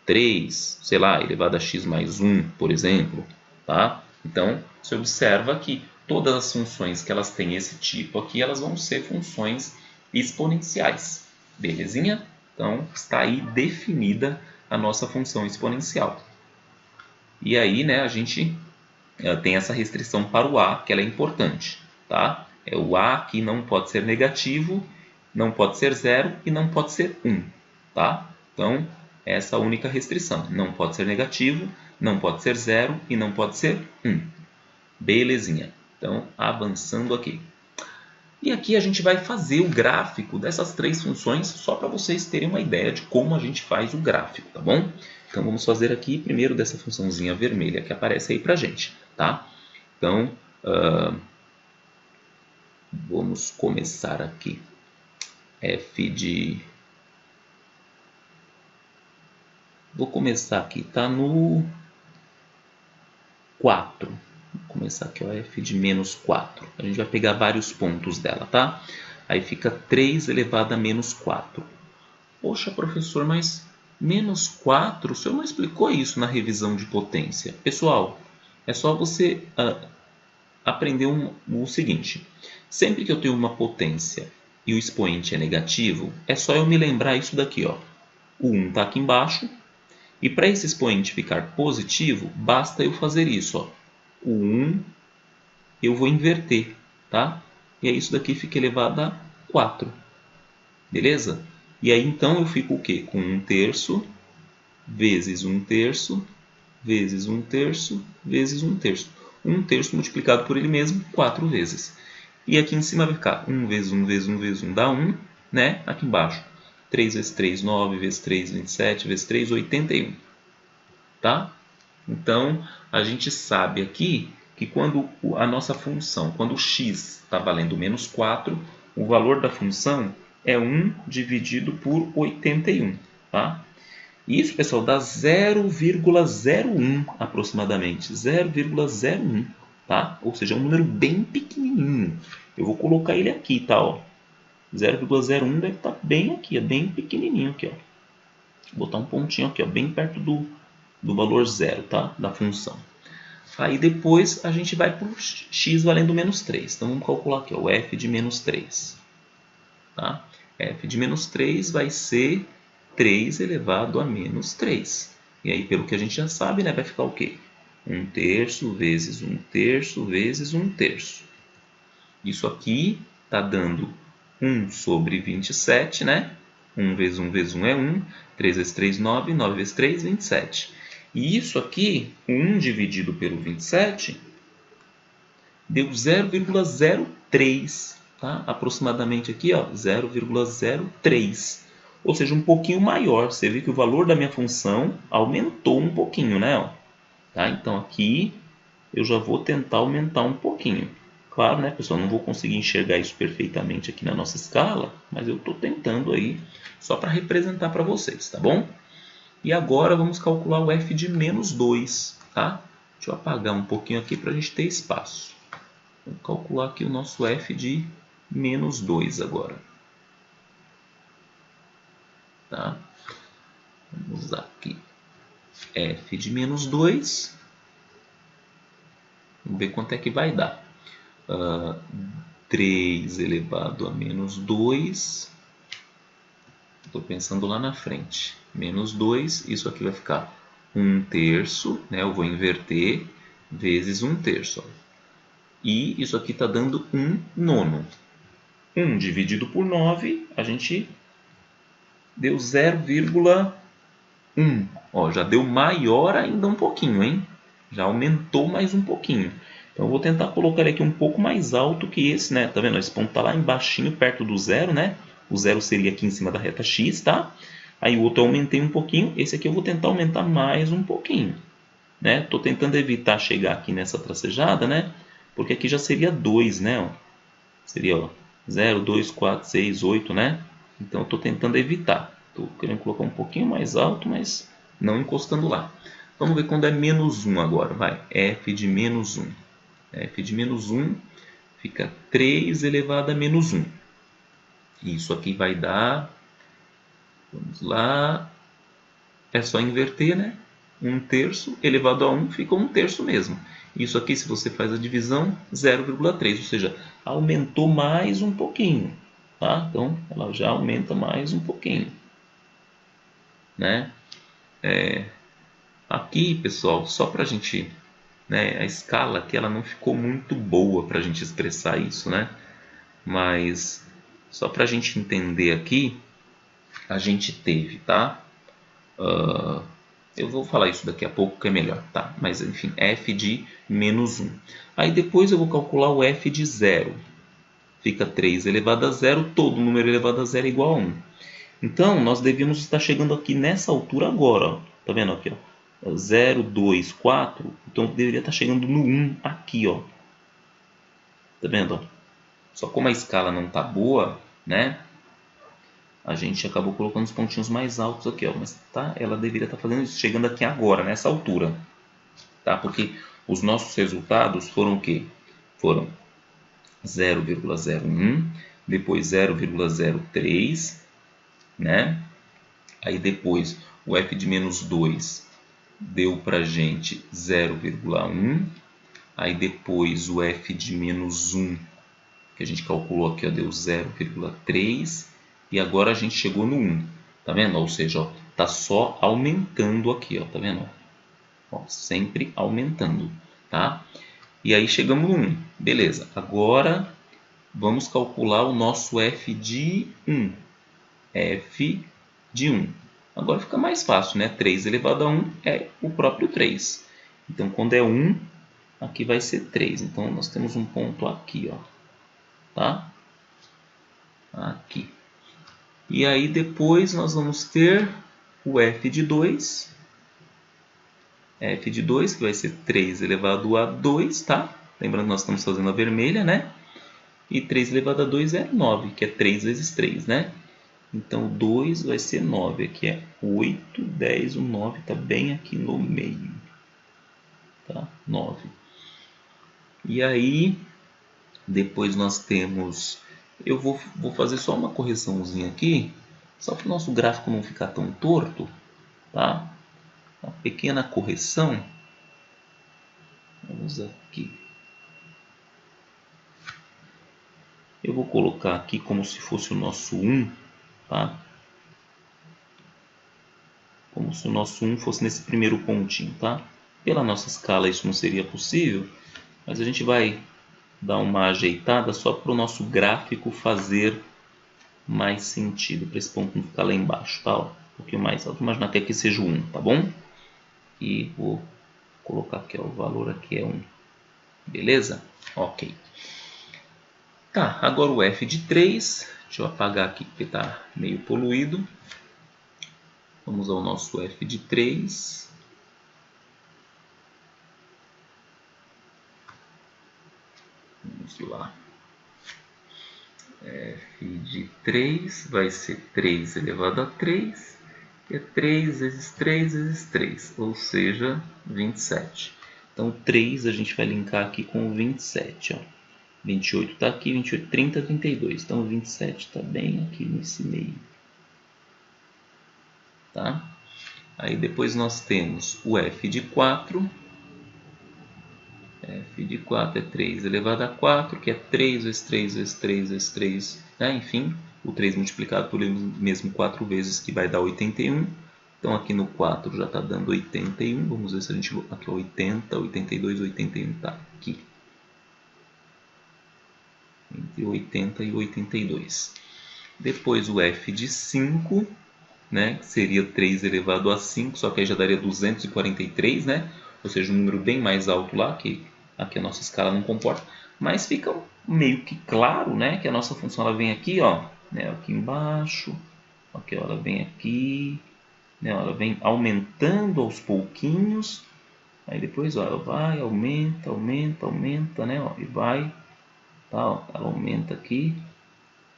3, sei lá, elevado a x mais 1, por exemplo. Tá? Então, você observa que todas as funções que elas têm esse tipo aqui, elas vão ser funções exponenciais. Belezinha? Então, está aí definida a nossa função exponencial. E aí, né, a gente tem essa restrição para o A, que ela é importante. Tá? É o A que não pode ser negativo, não pode ser 0 e não pode ser 1. Tá? Então, essa é a única restrição. Não pode ser negativo, não pode ser 0 e não pode ser 1. Belezinha. Então, avançando aqui. E aqui a gente vai fazer o gráfico dessas três funções, só para vocês terem uma ideia de como a gente faz o gráfico, tá bom? Então, vamos fazer aqui primeiro dessa funçãozinha vermelha que aparece aí para a gente, tá? Então, vamos começar aqui. F de... Vou começar aqui, tá no 4. Vou começar aqui, ó, f de menos 4. A gente vai pegar vários pontos dela, tá? Aí fica 3 elevado a menos 4. Poxa, professor, mas menos 4? O senhor não explicou isso na revisão de potência. Pessoal, é só você aprender o seguinte. Sempre que eu tenho uma potência e o expoente é negativo, é só eu me lembrar isso daqui, ó. O 1 está aqui embaixo E para esse expoente ficar positivo, basta eu fazer isso. Ó. O 1 eu vou inverter, tá? E aí isso daqui fica elevado a 4. Beleza? E aí então eu fico o quê? Com 1/3 vezes 1/3 vezes 1/3 vezes 1/3. 1/3 multiplicado por ele mesmo 4 vezes. E aqui em cima vai ficar 1 vezes 1 vezes 1 vezes 1 dá 1, né? Aqui embaixo 3 vezes 3, 9 vezes 3, 27 vezes 3, 81. Tá? Então, a gente sabe aqui que quando a nossa função, quando o x está valendo menos 4, o valor da função é 1 dividido por 81. Tá? Isso, pessoal, dá 0,01 aproximadamente. 0,01. Tá? Ou seja, é um número bem pequenininho. Eu vou colocar ele aqui, tá? Ó. 0,01 deve estar bem aqui, é bem pequenininho aqui. Ó. Vou botar um pontinho aqui, ó, bem perto do valor zero, tá? Da função. Aí depois a gente vai para o x valendo menos 3. Então vamos calcular aqui, ó, o f de menos 3. Tá? F de menos 3 vai ser 3 elevado a menos 3. E aí, pelo que a gente já sabe, né, vai ficar o quê? 1/3 vezes 1/3 vezes 1/3. Isso aqui está dando 1 sobre 27, né? 1 vezes 1 vezes 1 é 1. 3 vezes 3, 9. 9 vezes 3, 27. E isso aqui, 1 dividido pelo 27, deu 0,03. Tá? Aproximadamente aqui, 0,03. Ou seja, um pouquinho maior. Você vê que o valor da minha função aumentou um pouquinho, né? Ó. Tá? Então aqui eu já vou tentar aumentar um pouquinho. Claro, né, pessoal? Não vou conseguir enxergar isso perfeitamente aqui na nossa escala, mas eu estou tentando aí só para representar para vocês, tá bom? E agora vamos calcular o f de menos 2, tá? Deixa eu apagar um pouquinho aqui para a gente ter espaço. Vou calcular aqui o nosso f de menos 2 agora. Tá? Vamos usar aqui f de menos 2. Vamos ver quanto é que vai dar. 3 elevado a menos 2. Estou pensando lá na frente. Menos 2, isso aqui vai ficar 1/3, né? Eu vou inverter, vezes 1/3. Ó. E isso aqui está dando 1/9. 1 dividido por 9, a gente deu 0,1. Ó, já deu maior ainda um pouquinho, hein? Já aumentou mais um pouquinho. Então eu vou tentar colocar ele aqui um pouco mais alto que esse, né? Tá vendo? Esse ponto está lá embaixinho, perto do zero, né? O zero seria aqui em cima da reta x, tá? Aí o outro eu aumentei um pouquinho. Esse aqui eu vou tentar aumentar mais um pouquinho, né? Tô tentando evitar chegar aqui nessa tracejada, né? Porque aqui já seria 2, né? Ó. Seria, ó, 0, 2, 4, 6, 8, né? Então eu tô tentando evitar. Tô querendo colocar um pouquinho mais alto, mas não encostando lá. Vamos ver quando é menos 1 agora. Vai, f de menos 1. F de menos 1 fica 3 elevado a menos 1. Isso aqui vai dar, vamos lá, é só inverter, né? 1/3 elevado a 1 fica 1/3 mesmo. Isso aqui, se você faz a divisão, 0,3, ou seja, aumentou mais um pouquinho. Tá? Então, ela já aumenta mais um pouquinho. Né? Aqui, pessoal, só para a gente... Né, a escala aqui ela não ficou muito boa para a gente expressar isso, né? Mas só para a gente entender aqui, a gente teve, tá? Eu vou falar isso daqui a pouco que é melhor, tá? Mas enfim, f de menos 1. Aí depois eu vou calcular o f de 0. Fica 3 elevado a 0, todo número elevado a 0 é igual a 1. Então, nós devíamos estar chegando aqui nessa altura agora, ó. Tá vendo aqui, ó? 0, 2, 4, então deveria estar chegando no 1 aqui, ó. Tá vendo? Ó? Só como a escala não tá boa, né? A gente acabou colocando os pontinhos mais altos aqui, ó. Mas tá, ela deveria estar fazendo isso, chegando aqui agora, nessa altura. Tá? Porque os nossos resultados foram o quê? Foram 0,01, depois 0,03, né? Aí depois o f de menos 2 deu para a gente 0,1. Aí depois o f de menos 1, que a gente calculou aqui, ó, deu 0,3. E agora a gente chegou no 1. Tá vendo? Ou seja, ó, Tá só aumentando aqui, ó, tá vendo? Ó, sempre aumentando, tá? E aí chegamos no 1. Beleza, agora vamos calcular o nosso f de 1. f de 1. Agora fica mais fácil, né? 3 elevado a 1 é o próprio 3. Então, quando é 1, aqui vai ser 3. Então, nós temos um ponto aqui, ó. Tá? Aqui. E aí, depois, nós vamos ter o f de 2. f de 2, que vai ser 3 elevado a 2, tá? Lembrando que nós estamos fazendo a vermelha, né? E 3 elevado a 2 é 9, que é 3 vezes 3, né? Então, 2 vai ser 9. Aqui é 8, 10, o 9 está bem aqui no meio. Tá? 9. E aí, depois nós temos... Eu vou fazer só uma correçãozinha aqui, só para o nosso gráfico não ficar tão torto. Tá? Uma pequena correção. Vamos aqui. Eu vou colocar aqui como se fosse o nosso 1. Tá? Como se o nosso 1 fosse nesse primeiro pontinho. Tá? Pela nossa escala isso não seria possível, mas a gente vai dar uma ajeitada só para o nosso gráfico fazer mais sentido, para esse ponto não ficar lá embaixo, tá? Ó, um pouquinho mais alto, imaginar que aqui seja o 1, tá bom? E vou colocar aqui, ó, o valor aqui é 1, beleza? Ok. Tá, agora o f de 3, deixa eu apagar aqui porque está meio poluído. Vamos ao nosso f de 3. Vamos lá. f de 3 vai ser 3 elevado a 3, que é 3 vezes 3 vezes 3, ou seja, 27. Então, 3 a gente vai linkar aqui com o 27. Ó. 28 está aqui, 28, 30, 32. Então, 27 está bem aqui nesse meio. Tá? Aí, depois nós temos o f de 4. f de 4 é 3 elevado a 4, que é 3 vezes 3 vezes 3 vezes 3. Né? Enfim, o 3 multiplicado por ele mesmo 4 vezes, que vai dar 81. Então, aqui no 4 já está dando 81. Vamos ver se a gente... Aqui é 80, 82, 81 está aqui. Entre 80 e 82. Depois o f de 5, né, que seria 3 elevado a 5, só que aí já daria 243, né? Ou seja, um número bem mais alto lá, que aqui a nossa escala não comporta. Mas fica meio que claro, né, que a nossa função ela vem aqui, ó, né, aqui embaixo, aqui, ó, ela vem aqui, né, ela vem aumentando aos pouquinhos. Aí depois, ó, ela vai, aumenta, aumenta, aumenta, né, ó, e vai... Tá, ó, ela aumenta aqui,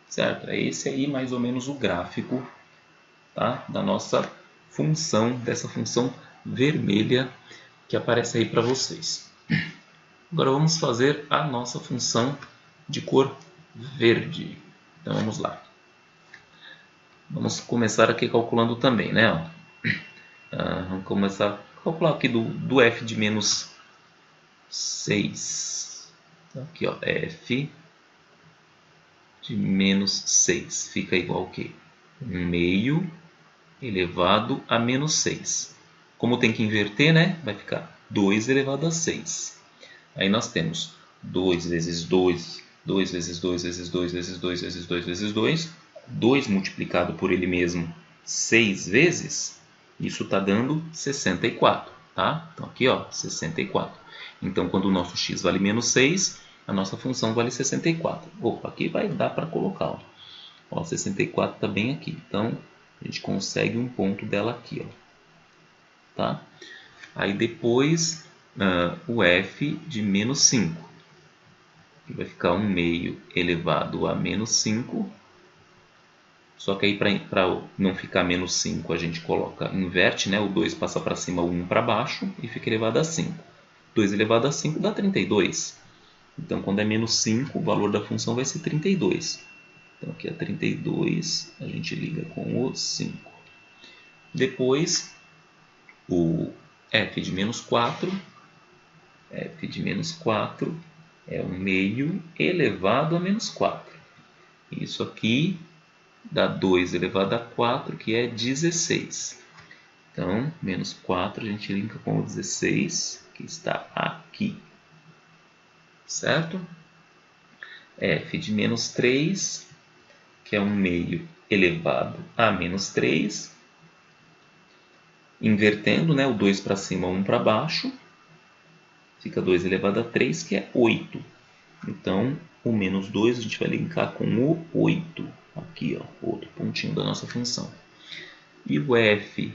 certo? É esse aí mais ou menos o gráfico, tá, da nossa função, dessa função vermelha que aparece aí para vocês. Agora vamos fazer a nossa função de cor verde. Então vamos lá. Vamos começar aqui calculando também, né? Ó. Vamos começar a calcular aqui do f de menos 6. Aqui, ó, f de menos 6 fica igual ao quê? 1 meio elevado a menos 6. Como tem que inverter, né? Vai ficar 2 elevado a 6. Aí nós temos 2 vezes 2, 2 vezes 2 vezes 2 vezes 2 vezes 2 vezes 2. 2 multiplicado por ele mesmo 6 vezes, isso está dando 64. Tá? Então aqui, ó, 64. Então, quando o nosso x vale menos 6, a nossa função vale 64. Opa, aqui vai dar para colocar. Ó. Ó, 64 está bem aqui. Então, a gente consegue um ponto dela aqui. Ó. Tá? Aí depois, o f de menos 5. Que vai ficar 1 meio elevado a menos 5. Só que aí, para não ficar menos 5, a gente inverte, né? O 2 passa para cima, o 1 para baixo e fica elevado a 5. 2 elevado a 5 dá 32. Então, quando é menos 5, o valor da função vai ser 32. Então, aqui é 32, a gente liga com o 5. Depois, o f de menos 4. f de menos 4 é 1 meio elevado a menos 4. Isso aqui dá 2 elevado a 4, que é 16. Então, menos 4 a gente linka com o 16, que está aqui. Certo? F de menos 3, que é 1 meio elevado a menos 3. Invertendo, né, o 2 para cima, 1 para baixo. Fica 2 elevado a 3, que é 8. Então, o menos 2 a gente vai linkar com o 8. Aqui, ó, outro pontinho da nossa função. E o F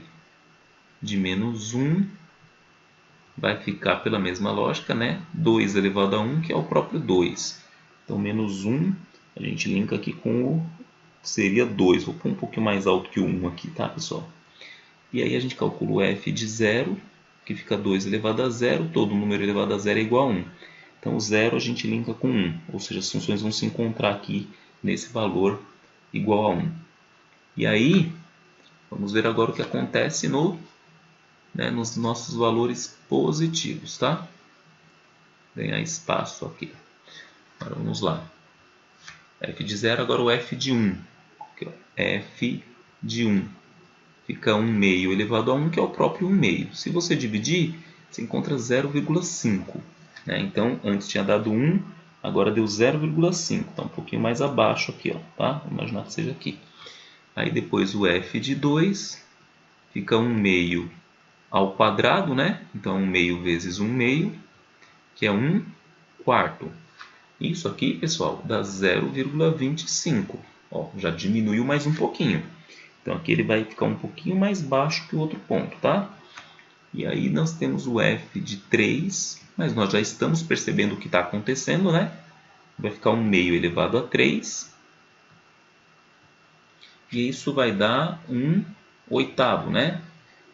de menos 1 vai ficar pela mesma lógica, né? 2 elevado a 1, que é o próprio 2. Então, menos 1 a gente linka aqui com o que seria 2. Vou pôr um pouquinho mais alto que o 1 aqui, tá, pessoal? E aí a gente calcula o F de 0, que fica 2 elevado a 0. Todo número elevado a 0 é igual a 1. Então, 0 a gente linka com 1. Ou seja, as funções vão se encontrar aqui nesse valor igual a 1. E aí, vamos ver agora o que acontece nos nossos valores positivos, tá? Ganhar espaço aqui. Agora vamos lá. F de 0, agora o F de 1. Aqui, ó. F de 1. Fica 1 meio elevado a 1, que é o próprio 1 meio. Se você dividir, você encontra 0,5. Né? Então, antes tinha dado 1, agora deu 0,5. Está um pouquinho mais abaixo aqui, ó, tá? Vou imaginar que seja aqui. Aí depois o F de 2 fica 1 meio ao quadrado, né? Então 1 meio vezes 1 meio, que é 1 quarto. Isso aqui, pessoal, dá 0,25. Ó, já diminuiu mais um pouquinho. Então aqui ele vai ficar um pouquinho mais baixo que o outro ponto, tá? E aí nós temos o F de 3, mas nós já estamos percebendo o que está acontecendo, né? Vai ficar 1 meio elevado a 3. E isso vai dar 1 oitavo, né?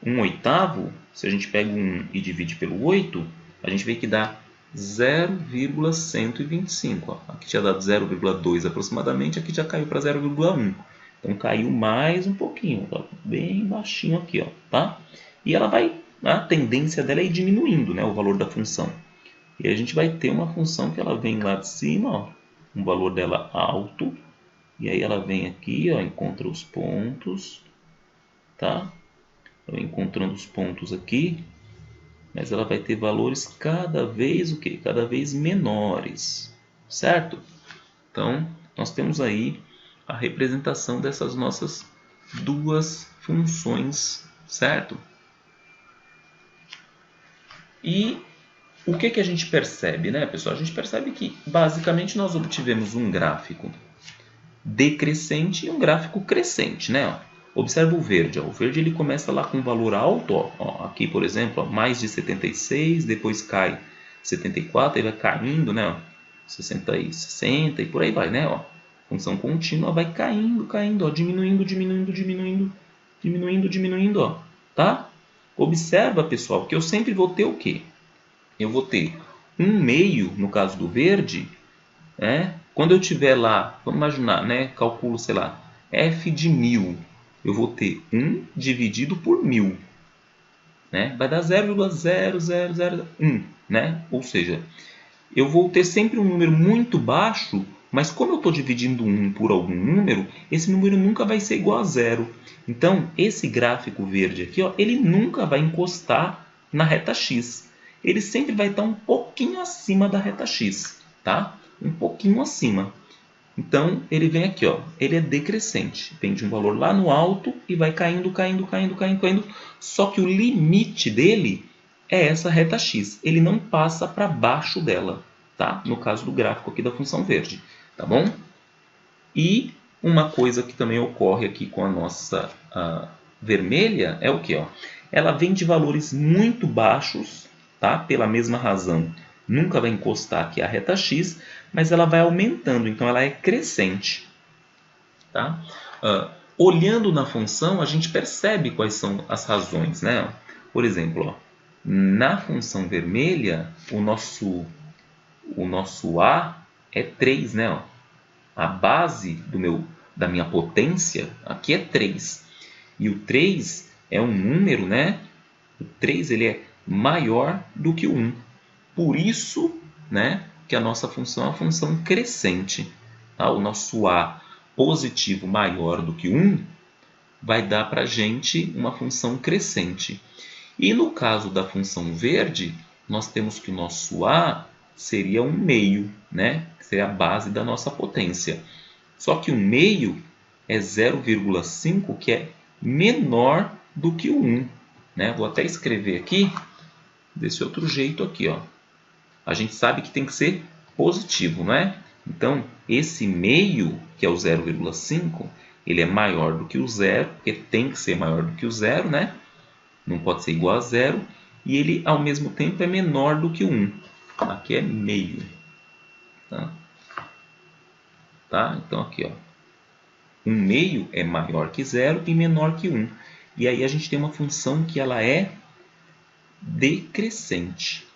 1 oitavo, se a gente pega 1 e divide pelo 8, a gente vê que dá 0,125. Aqui tinha dado 0,2 aproximadamente, aqui já caiu para 0,1. Então caiu mais um pouquinho, tá? Bem baixinho aqui, ó, tá? E ela vai, a tendência dela é ir diminuindo, né, o valor da função. E a gente vai ter uma função que ela vem lá de cima, ó, um valor dela alto, e aí ela vem aqui, ó, encontra os pontos, tá? Ela encontrando os pontos aqui, mas ela vai ter valores cada vez o quê? Cada vez menores, certo? Então, nós temos aí a representação dessas nossas duas funções, certo? E o que a gente percebe, né, pessoal? A gente percebe que, basicamente, nós obtivemos um gráfico decrescente e um gráfico crescente, né? Observa o verde. Ó. O verde ele começa lá com um valor alto. Ó. Aqui, por exemplo, ó, mais de 76, depois cai 74, ele vai caindo, né? Ó, 60 e 60 e por aí vai, né? Ó. Função contínua vai caindo, caindo, ó, diminuindo, diminuindo, diminuindo, diminuindo, diminuindo, ó, tá? Observa, pessoal, que eu sempre vou ter o quê? Eu vou ter 1 meio, no caso do verde, né? Quando eu tiver lá, vamos imaginar, né? Calculo, sei lá, f de 1000, eu vou ter 1 dividido por 1000, né? Vai dar 0,0001, né? Ou seja, eu vou ter sempre um número muito baixo, mas como eu estou dividindo 1 por algum número, esse número nunca vai ser igual a zero. Então, esse gráfico verde aqui, ó, ele nunca vai encostar na reta x. Ele sempre vai estar um pouquinho acima da reta x, tá? Um pouquinho acima. Então, ele vem aqui, ó, ele é decrescente. Vem de um valor lá no alto e vai caindo, caindo, caindo, caindo, caindo. Só que o limite dele é essa reta x. Ele não passa para baixo dela, tá? No caso do gráfico aqui da função verde, tá bom? E uma coisa que também ocorre aqui com a nossa vermelha é o que? Ela vem de valores muito baixos, tá? Pela mesma razão, nunca vai encostar aqui a reta x, mas ela vai aumentando, então ela é crescente. Tá? Olhando na função, a gente percebe quais são as razões. Né? Por exemplo, ó, na função vermelha, o nosso A é 3. Né? Ó. A base da minha potência aqui é 3. E o 3 é um número, né? O 3 ele é maior do que o 1. Por isso, né, que a nossa função é uma função crescente. Tá? O nosso A positivo maior do que 1 vai dar para a gente uma função crescente. E no caso da função verde, nós temos que o nosso A seria um meio, né? Que seria a base da nossa potência. Só que o meio é 0,5, que é menor do que o 1. Né? Vou até escrever aqui desse outro jeito aqui. Ó. A gente sabe que tem que ser positivo, não é? Então, esse meio, que é o 0,5, ele é maior do que o zero, porque tem que ser maior do que o zero, né? Não pode ser igual a zero. E ele, ao mesmo tempo, é menor do que o 1. Aqui é meio. Tá? Então, aqui, ó. 1 meio é maior que zero e menor que 1. E aí a gente tem uma função que ela é decrescente.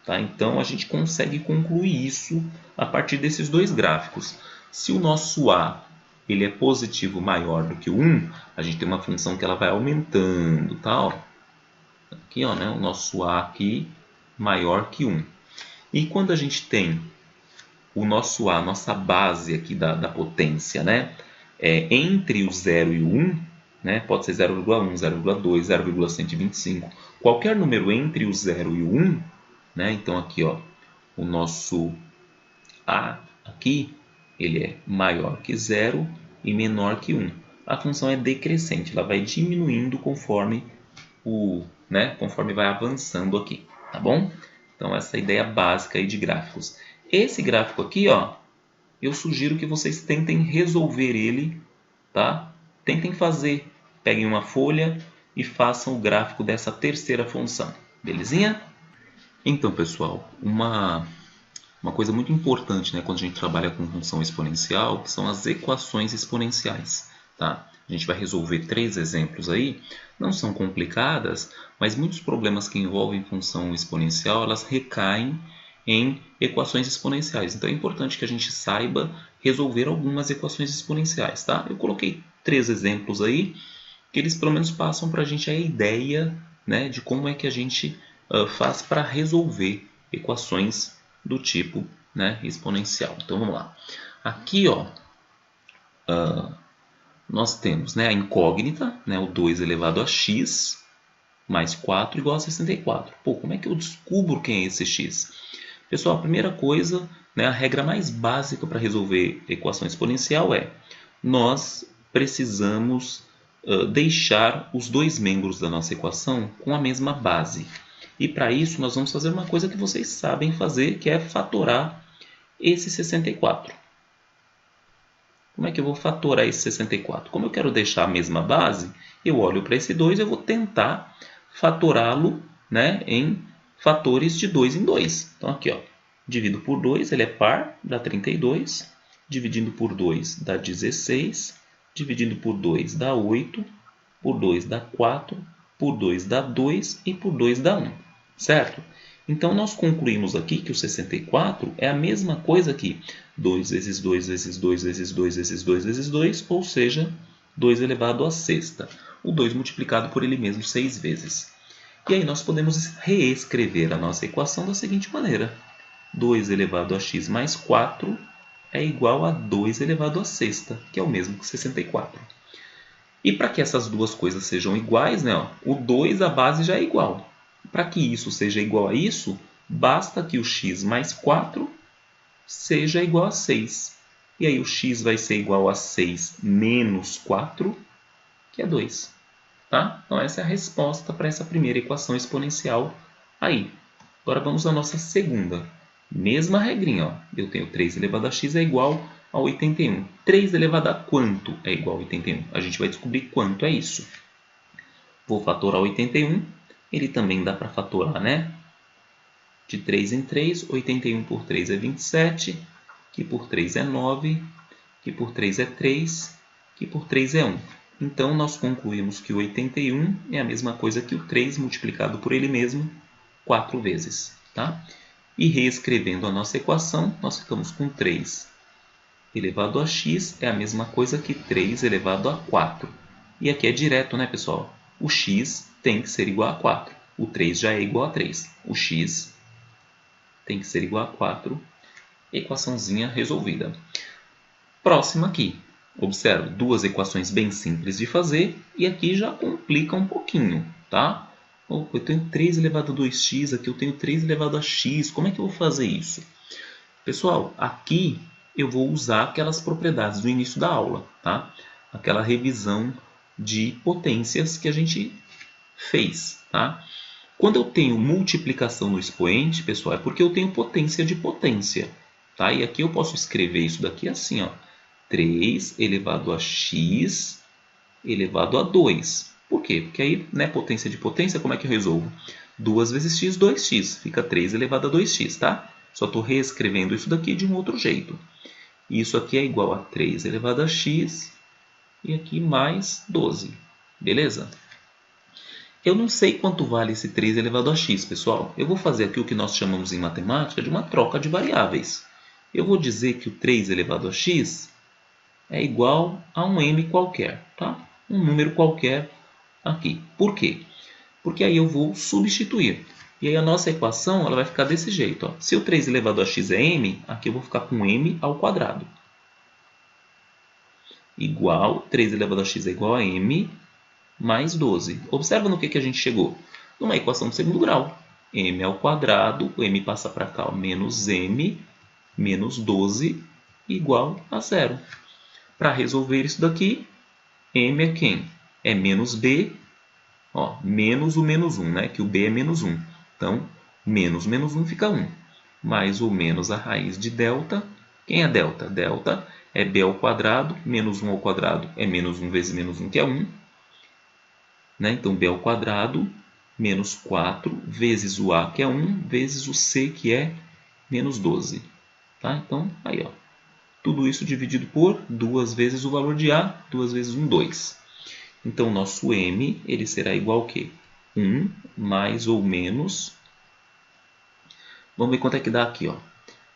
Tá? Então, a gente consegue concluir isso a partir desses dois gráficos. Se o nosso A ele é positivo maior do que o 1, a gente tem uma função que ela vai aumentando. Tá? Ó. Aqui, ó, né? O nosso A aqui maior que 1. E quando a gente tem o nosso A, nossa base aqui da potência, né? Entre o 0 e o 1, né? Pode ser 0,1, 0,2, 0,125. Qualquer número entre o 0 e o 1, né? Então aqui, ó, o nosso A aqui, ele é maior que 0 e menor que 1. A função é decrescente, ela vai diminuindo conforme conforme vai avançando aqui, tá bom? Então essa é a ideia básica aí de gráficos. Esse gráfico aqui, ó, eu sugiro que vocês tentem resolver ele, tá? Tentem fazer, peguem uma folha e façam o gráfico dessa terceira função, belezinha? Então, pessoal, uma coisa muito importante, né, quando a gente trabalha com função exponencial, que são as equações exponenciais. Tá? A gente vai resolver 3 exemplos aí, não são complicadas, mas muitos problemas que envolvem função exponencial, elas recaem em equações exponenciais. Então é importante que a gente saiba resolver algumas equações exponenciais. Tá? Eu coloquei 3 exemplos aí, que eles pelo menos passam para a gente a ideia, né, de como é que a gente faz para resolver equações do tipo, né, exponencial. Então vamos lá. Aqui, ó, nós temos, né, a incógnita, né, o 2 elevado a x mais 4 igual a 64. Pô, como é que eu descubro quem é esse x? Pessoal, a primeira coisa, né, a regra mais básica para resolver equação exponencial é nós precisamos deixar os dois membros da nossa equação com a mesma base. E para isso nós vamos fazer uma coisa que vocês sabem fazer, que é fatorar esse 64. Como é que eu vou fatorar esse 64? Como eu quero deixar a mesma base, eu olho para esse 2 e eu vou tentar fatorá-lo, né, em fatores de 2 em 2. Então aqui, ó, divido por 2, ele é par, dá 32. Dividindo por 2 dá 16. Dividindo por 2 dá 8. Por 2 dá 4. Por 2 dá 2 e por 2 dá 1. Certo? Então, nós concluímos aqui que o 64 é a mesma coisa que 2 vezes 2 vezes 2 vezes 2 vezes 2 vezes 2, ou seja, 2 elevado à sexta. O 2 multiplicado por ele mesmo 6 vezes. E aí nós podemos reescrever a nossa equação da seguinte maneira. 2 elevado a x mais 4 é igual a 2 elevado à sexta, que é o mesmo que 64. E para que essas duas coisas sejam iguais, né, ó, o 2, a base já é igual. Para que isso seja igual a isso, basta que o x mais 4 seja igual a 6. E aí o x vai ser igual a 6 menos 4, que é 2. Tá? Então essa é a resposta para essa primeira equação exponencial aí. Agora vamos à nossa segunda. Mesma regrinha. Ó. Eu tenho 3 elevado a x é igual a 81. 3 elevado a quanto é igual a 81? A gente vai descobrir quanto é isso. Vou fatorar 81. Ele também dá para fatorar, né? De 3 em 3, 81 por 3 é 27, que por 3 é 9, que por 3 é 3, que por 3 é 1. Então, nós concluímos que o 81 é a mesma coisa que o 3 multiplicado por ele mesmo 4 vezes. Tá? E reescrevendo a nossa equação, nós ficamos com 3 elevado a x é a mesma coisa que 3 elevado a 4. E aqui é direto, né, pessoal? O x tem que ser igual a 4. O 3 já é igual a 3. O x tem que ser igual a 4. Equaçãozinha resolvida. Próxima aqui. Observe, duas equações bem simples de fazer e aqui já complica um pouquinho, tá? Eu tenho 3 elevado a 2x, aqui eu tenho 3 elevado a x, como é que eu vou fazer isso? Pessoal, aqui eu vou usar aquelas propriedades do início da aula, tá? Aquela revisão de potências que a gente fez, tá? Quando eu tenho multiplicação no expoente, pessoal, é porque eu tenho potência de potência, tá? E aqui eu posso escrever isso daqui assim, ó, 3 elevado a x elevado a 2. Por quê? Porque aí, né, potência de potência, como é que eu resolvo? 2 vezes x, 2x, fica 3 elevado a 2x, tá? Só estou reescrevendo isso daqui de um outro jeito. Isso aqui é igual a 3 elevado a x e aqui mais 12, beleza? Eu não sei quanto vale esse 3 elevado a x, pessoal. Eu vou fazer aqui o que nós chamamos em matemática de uma troca de variáveis. Eu vou dizer que o 3 elevado a x é igual a um m qualquer, tá? Um número qualquer aqui. Por quê? Porque aí eu vou substituir. E aí a nossa equação ela vai ficar desse jeito. Ó. Se o 3 elevado a x é m, aqui eu vou ficar com m ao quadrado. Igual, 3 elevado a x é igual a m mais 12. Observa no que a gente chegou. Numa equação de segundo grau. M ao quadrado, o m passa para cá, ó, menos m menos 12 igual a zero. Para resolver isso daqui, m é quem? É menos b, ó, menos o menos 1, né? Que o b é menos 1. Então, menos menos 1 fica 1. Mais ou menos a raiz de delta. Quem é delta? Delta é b ao quadrado, menos 1 ao quadrado é menos 1 vezes menos 1, que é 1. Né? Então, b ao quadrado menos 4 vezes o a, que é 1, vezes o c, que é menos 12. Tá? Então, aí, ó. Tudo isso dividido por 2 vezes o valor de a, 2 vezes 1, 2. Então, nosso m ele será igual a quê? 1 mais ou menos... Vamos ver quanto é que dá aqui. Ó.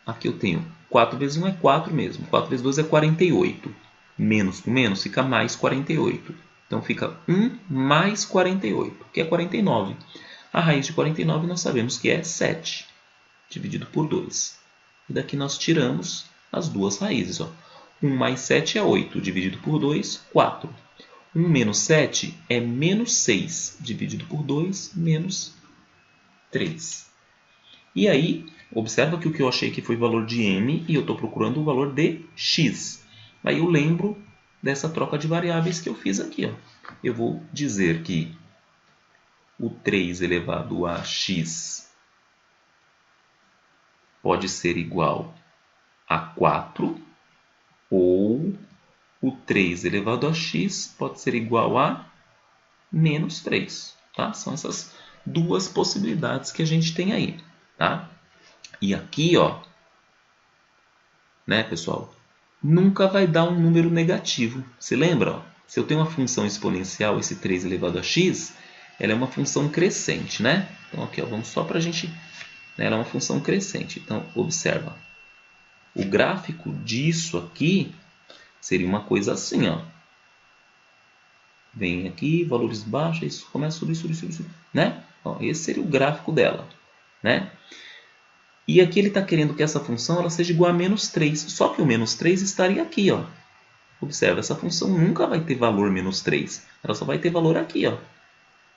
Aqui eu tenho 4 vezes 1 é 4 mesmo. 4 vezes 2 é 48. Menos com menos fica mais 48. Então, fica 1 mais 48, que é 49. A raiz de 49 nós sabemos que é 7, dividido por 2. E daqui nós tiramos as duas raízes. Ó. 1 mais 7 é 8, dividido por 2, 4. 1 menos 7 é menos 6, dividido por 2, menos 3. E aí, observa que o que eu achei que foi valor de m e eu estou procurando o valor de x. Aí eu lembro dessa troca de variáveis que eu fiz aqui. Ó. Eu vou dizer que o 3 elevado a x pode ser igual a 4 ou o 3 elevado a x pode ser igual a menos 3. Tá? São essas duas possibilidades que a gente tem aí. Tá? E aqui, ó, né, pessoal, nunca vai dar um número negativo. Você lembra? Ó? Se eu tenho uma função exponencial, esse 3 elevado a x, ela é uma função crescente, né? Então, aqui, ó, vamos só para a gente... Né, ela é uma função crescente. Então, observa. O gráfico disso aqui seria uma coisa assim, ó. Vem aqui, valores baixos, isso começa a subir, subir, subir, subir, né? Ó, esse seria o gráfico dela, né? E aqui ele está querendo que essa função ela seja igual a menos 3. Só que o menos 3 estaria aqui, ó. Observa, essa função nunca vai ter valor menos 3. Ela só vai ter valor aqui, ó,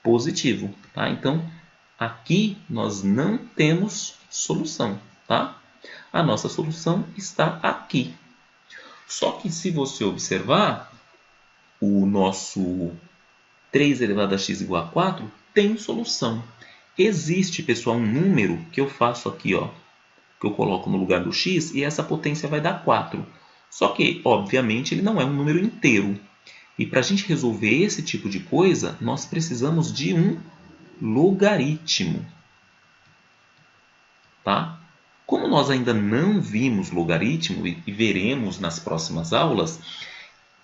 positivo. Tá? Então, aqui nós não temos solução. Tá? A nossa solução está aqui. Só que se você observar, o nosso 3 elevado a x igual a 4 tem solução. Existe, pessoal, um número que eu faço aqui, ó, que eu coloco no lugar do x e essa potência vai dar 4. Só que, obviamente, ele não é um número inteiro. E para a gente resolver esse tipo de coisa, nós precisamos de um logaritmo. Tá? Como nós ainda não vimos logaritmo e veremos nas próximas aulas,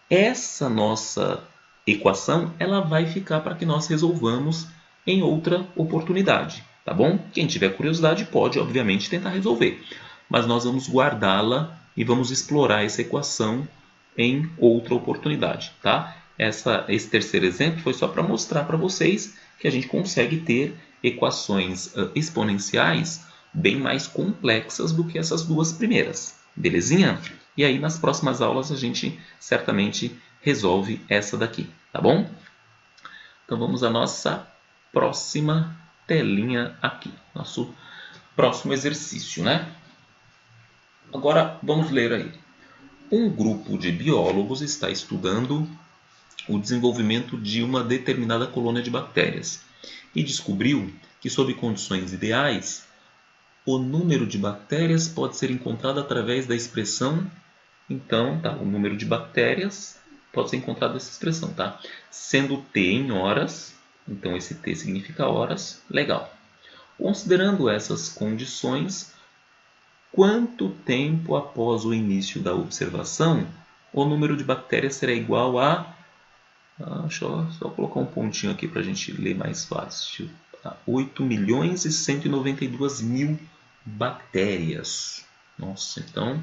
essa nossa equação ela vai ficar para que nós resolvamos em outra oportunidade, tá bom? Quem tiver curiosidade pode, obviamente, tentar resolver, mas nós vamos guardá-la e vamos explorar essa equação em outra oportunidade, tá? Esse terceiro exemplo foi só para mostrar para vocês que a gente consegue ter equações exponenciais bem mais complexas do que essas duas primeiras, belezinha? E aí nas próximas aulas a gente certamente resolve essa daqui, tá bom? Então vamos à nossa próxima telinha aqui, nosso próximo exercício, né? Agora vamos ler aí. Um grupo de biólogos está estudando o desenvolvimento de uma determinada colônia de bactérias e descobriu que, sob condições ideais, o número de bactérias pode ser encontrado através da expressão. Então, tá, o número de bactérias pode ser encontrado nessa expressão, tá? Sendo T em horas, então esse T significa horas, legal. Considerando essas condições, quanto tempo após o início da observação o número de bactérias será igual a... deixa eu só colocar um pontinho aqui para a gente ler mais fácil. 8.192.000 bactérias. Nossa, então,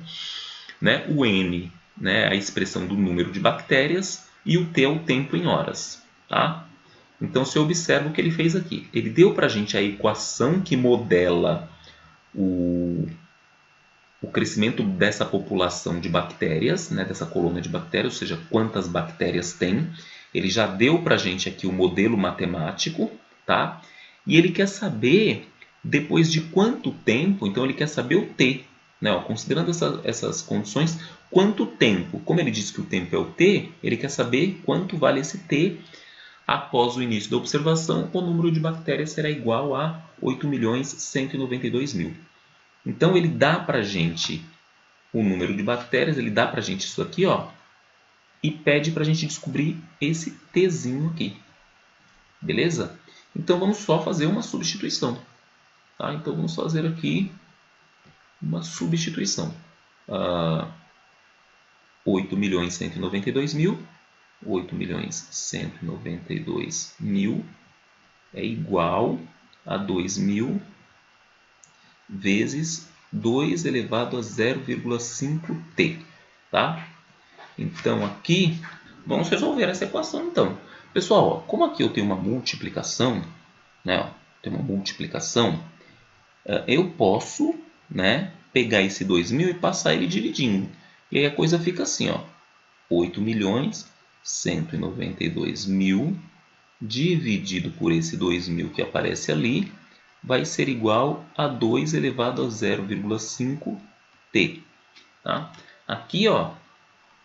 né, o N, né, a expressão do número de bactérias, e o T é o tempo em horas. Tá? Então, você observa o que ele fez aqui. Ele deu para a gente a equação que modela o crescimento dessa população de bactérias, né, dessa colônia de bactérias, ou seja, quantas bactérias tem. Ele já deu para a gente aqui o modelo matemático, tá? E ele quer saber depois de quanto tempo, então ele quer saber o T. Né? Ó, considerando essas condições, quanto tempo? Como ele disse que o tempo é o T, ele quer saber quanto vale esse T. Após o início da observação, o número de bactérias será igual a 8.192.000. Então, ele dá para a gente o número de bactérias, ele dá para a gente isso aqui, ó, e pede para a gente descobrir esse Tzinho aqui. Beleza? Então, vamos só fazer uma substituição. Tá? Então, vamos fazer aqui uma substituição. 8.192.000. 8.192.000 é igual a 2.000 vezes 2 elevado a 0,5t, tá? Então aqui vamos resolver essa equação então. Pessoal, ó, como aqui eu tenho uma multiplicação, né, ó, tem uma multiplicação, eu posso, né, pegar esse 2.000 e passar ele dividindo. E aí a coisa fica assim, ó, 8.192.000 dividido por esse 2.000 que aparece ali, vai ser igual a 2 elevado a 0,5t. Tá? Aqui, ó,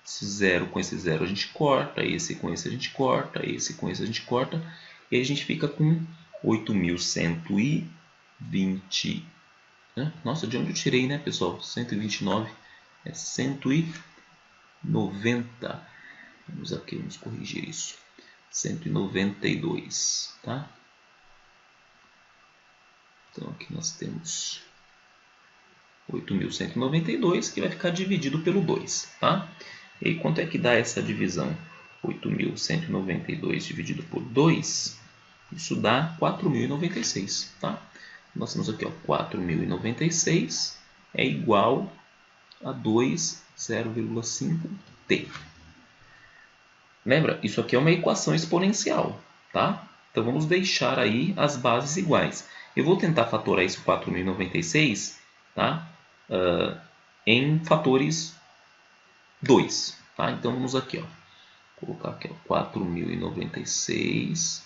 esse zero com esse zero a gente corta, esse com esse a gente corta, esse com esse a gente corta, e aí a gente fica com 8.120. Né? Nossa, de onde eu tirei, né, pessoal? 129 é 190. Vamos aqui, vamos corrigir isso. 192, tá? Então aqui nós temos 8.192, que vai ficar dividido pelo 2, tá? E aí, quanto é que dá essa divisão? 8.192 dividido por 2, isso dá 4.096, tá? Nós temos aqui, ó, 4.096 é igual a 2, 0,5t. Lembra? Isso aqui é uma equação exponencial, tá? Então vamos deixar aí as bases iguais. Eu vou tentar fatorar esse 4.096, tá? Em fatores 2. Tá? Então vamos aqui, ó. Vou colocar aqui, ó, 4.096.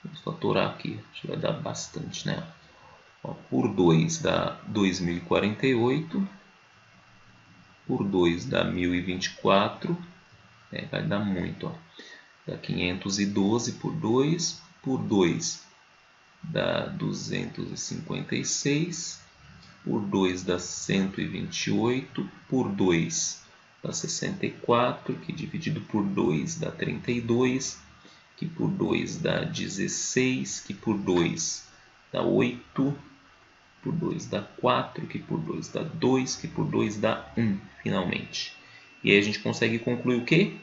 Vamos fatorar aqui. Acho que vai dar bastante, né? Ó, por 2 dá 2.048. Por 2 dá 1.024. Vai dar muito, ó. Dá 512 por 2. Por 2 dá 256. Por 2 dá 128. Por 2 dá 64. Que dividido por 2 dá 32. Que por 2 dá 16. Que por 2 dá 8. Por 2 dá 4. Que por 2 dá 2. Que por 2 dá 1, finalmente. E aí a gente consegue concluir o quê?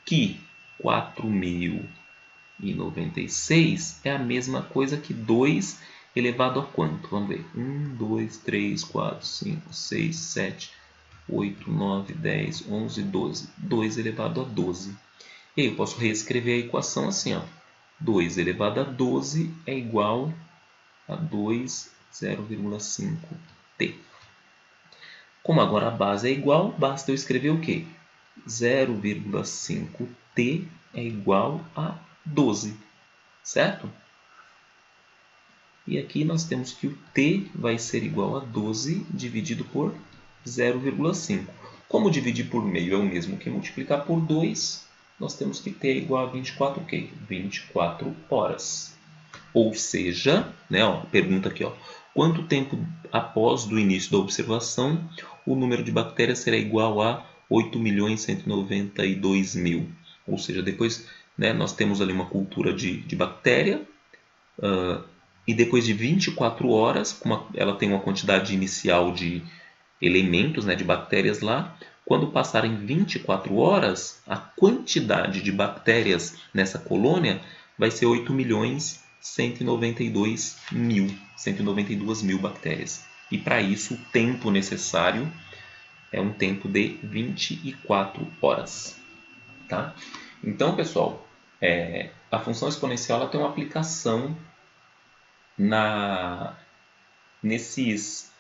Que 4.096 é a mesma coisa que 2 elevado a quanto? Vamos ver. 1, 2, 3, 4, 5, 6, 7, 8, 9, 10, 11, 12. 2 elevado a 12. E aí eu posso reescrever a equação assim, ó. 2 elevado a 12 é igual a 2, 0,5t. Como agora a base é igual, basta eu escrever o quê? 0,5t é igual a 12, certo? E aqui nós temos que o t vai ser igual a 12 dividido por 0,5. Como dividir por meio é o mesmo que multiplicar por 2, nós temos que t é igual a 24 o quê? 24 horas. Ou seja, né, ó, pergunta aqui, ó, quanto tempo após do início da observação o número de bactérias será igual a 8.192.000? Ou seja, depois, né, nós temos ali uma cultura de bactéria, e depois de 24 horas, ela tem uma quantidade inicial de elementos, né, de bactérias lá. Quando passarem 24 horas, a quantidade de bactérias nessa colônia vai ser 8.192.000 bactérias. E para isso, o tempo necessário é um tempo de 24 horas. Tá? Então, pessoal, a função exponencial ela tem uma aplicação nesses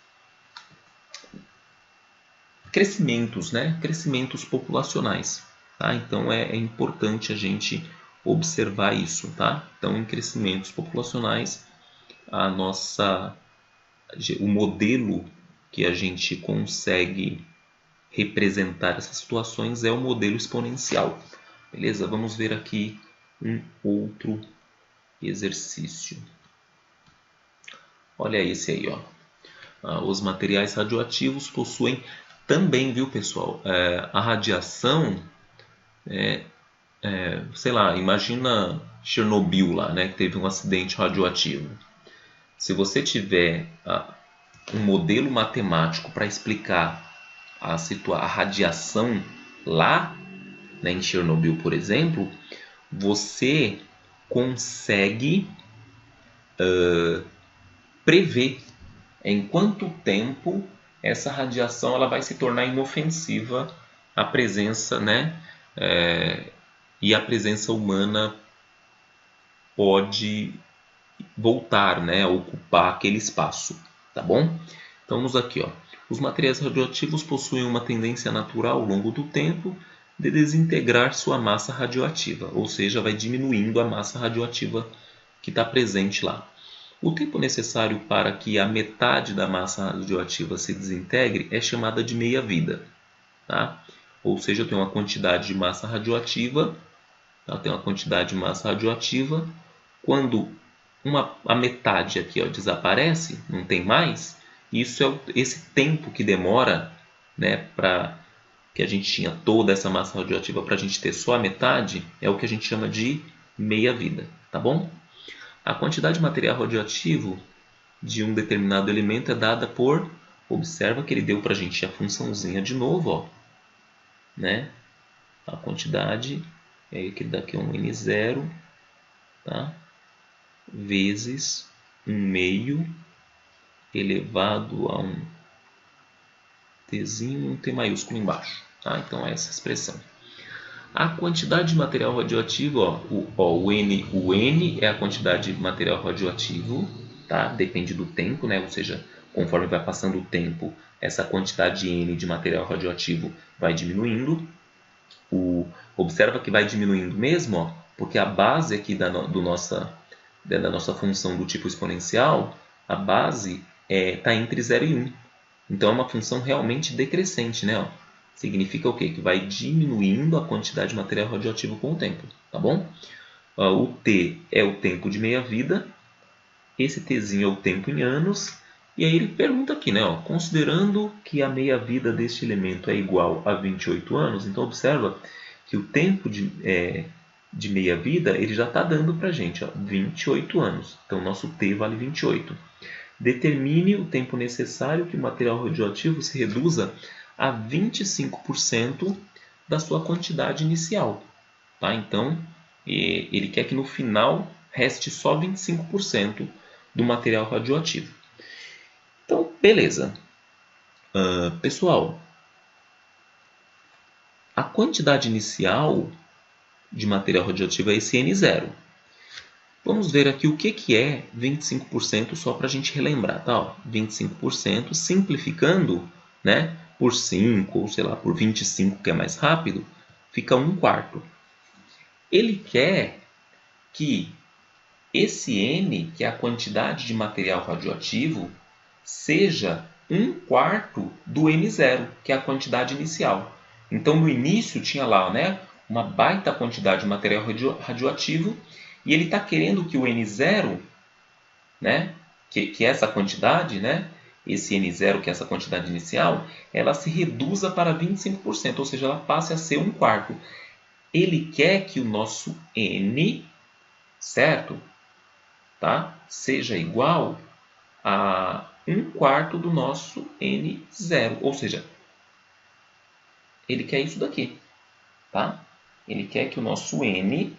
crescimentos, né? Crescimentos populacionais. Tá? Então é importante a gente observar isso. Tá? Então, em crescimentos populacionais, o modelo que a gente consegue representar essas situações é o modelo exponencial. Beleza? Vamos ver aqui um outro exercício. Olha esse aí, ó. Os materiais radioativos possuem também, viu, pessoal? A radiação, sei lá, imagina Chernobyl lá, né, que teve um acidente radioativo. Se você tiver um modelo matemático para explicar a radiação lá, né, em Chernobyl, por exemplo, você consegue prever em quanto tempo essa radiação ela vai se tornar inofensiva à presença, né? E a presença humana pode voltar, né, a ocupar aquele espaço, tá bom? Então, vamos aqui, ó. Os materiais radioativos possuem uma tendência natural ao longo do tempo de desintegrar sua massa radioativa, ou seja, vai diminuindo a massa radioativa que está presente lá. O tempo necessário para que a metade da massa radioativa se desintegre é chamada de meia-vida. Tá? Ou seja, eu tenho uma quantidade de massa radioativa. Tá? Eu tenho uma quantidade de massa radioativa. Quando a metade aqui, ó, desaparece, não tem mais, isso é esse tempo que demora, né, para que a gente tinha toda essa massa radioativa para a gente ter só a metade, é o que a gente chama de meia-vida. Tá bom? A quantidade de material radioativo de um determinado elemento é dada por... Observa que ele deu para a gente a funçãozinha de novo, ó, né? A quantidade é que daqui é um N0, tá? Vezes 1 meio elevado a um Tzinho e um T maiúsculo embaixo. Tá? Então é essa expressão. A quantidade de material radioativo, o N é a quantidade de material radioativo, tá? Depende do tempo, né? Ou seja, conforme vai passando o tempo, essa quantidade N de material radioativo vai diminuindo. Observa que vai diminuindo mesmo, ó, porque a base aqui da nossa função do tipo exponencial, a base está entre 0 e 1. Então é uma função realmente decrescente, né? Ó. Significa o quê? Que vai diminuindo a quantidade de material radioativo com o tempo, tá bom? O T é o tempo de meia-vida, esse Tzinho é o tempo em anos, e aí ele pergunta aqui, né? Ó, considerando que a meia-vida deste elemento é igual a 28 anos, então observa que o tempo de meia-vida ele já está dando para a gente, ó, 28 anos. Então, nosso T vale 28. Determine o tempo necessário que o material radioativo se reduza a 25% da sua quantidade inicial. Tá? Então, ele quer que no final reste só 25% do material radioativo. Então, beleza. Pessoal, a quantidade inicial de material radioativo é esse N0. Vamos ver aqui o que é 25% só para a gente relembrar. Tá? 25%, simplificando, né? por 5, ou sei lá, por 25, que é mais rápido, fica 1/4. Ele quer que esse N, que é a quantidade de material radioativo, seja 1/4 do N0, que é a quantidade inicial. Então, no início tinha lá, né, uma baita quantidade de material radioativo, e ele está querendo que o N0, né, que essa quantidade, né, esse N0, que é essa quantidade inicial, ela se reduza para 25%, ou seja, ela passe a ser 1/4. Ele quer que o nosso N, certo? Tá? Seja igual a 1/4 do nosso N0, ou seja, ele quer isso daqui, tá? Ele quer que o nosso N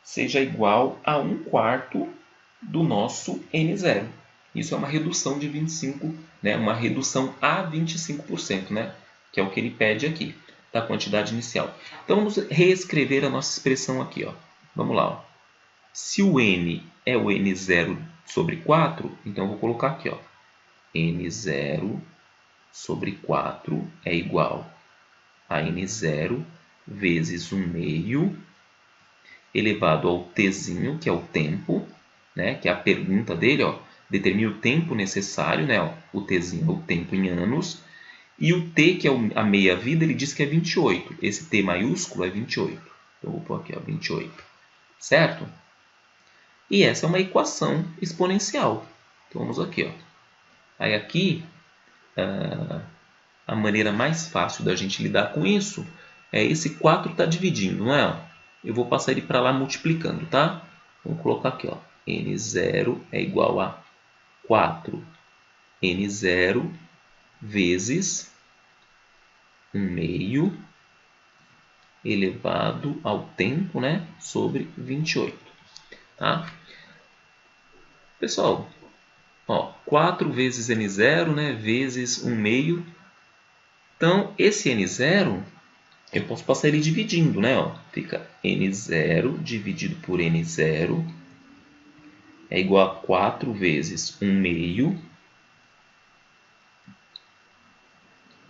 seja igual a 1/4 do nosso N0. Isso é uma redução de 25, né? Uma redução a 25%, né? Que é o que ele pede aqui, da quantidade inicial. Então, vamos reescrever a nossa expressão aqui. Ó. Vamos lá. Ó. Se o N é o N0 sobre 4, então eu vou colocar aqui. Ó. N0 sobre 4 é igual a N0 vezes 1/2 elevado ao tzinho, que é o tempo, né? Que é a pergunta dele, ó, determina o tempo necessário, né? Ó, o tzinho é o tempo em anos, e o t, que é a meia-vida, ele diz que é 28. Esse t maiúsculo é 28. Então, eu vou pôr aqui, ó, 28. Certo? E essa é uma equação exponencial. Então, vamos aqui. Ó. Aí aqui, a maneira mais fácil da gente lidar com isso é esse 4 está dividindo, não é? Eu vou passar ele para lá multiplicando, tá? Vamos colocar aqui, ó. N0 é igual a 4 N0 vezes 1/2 elevado ao tempo, né? Sobre 28. Tá? Pessoal, ó, 4 vezes N0, né? Vezes 1/2. Então, esse N0, eu posso passar ele dividindo, né? Ó, fica N0 dividido por N0 é igual a 4 vezes 1/2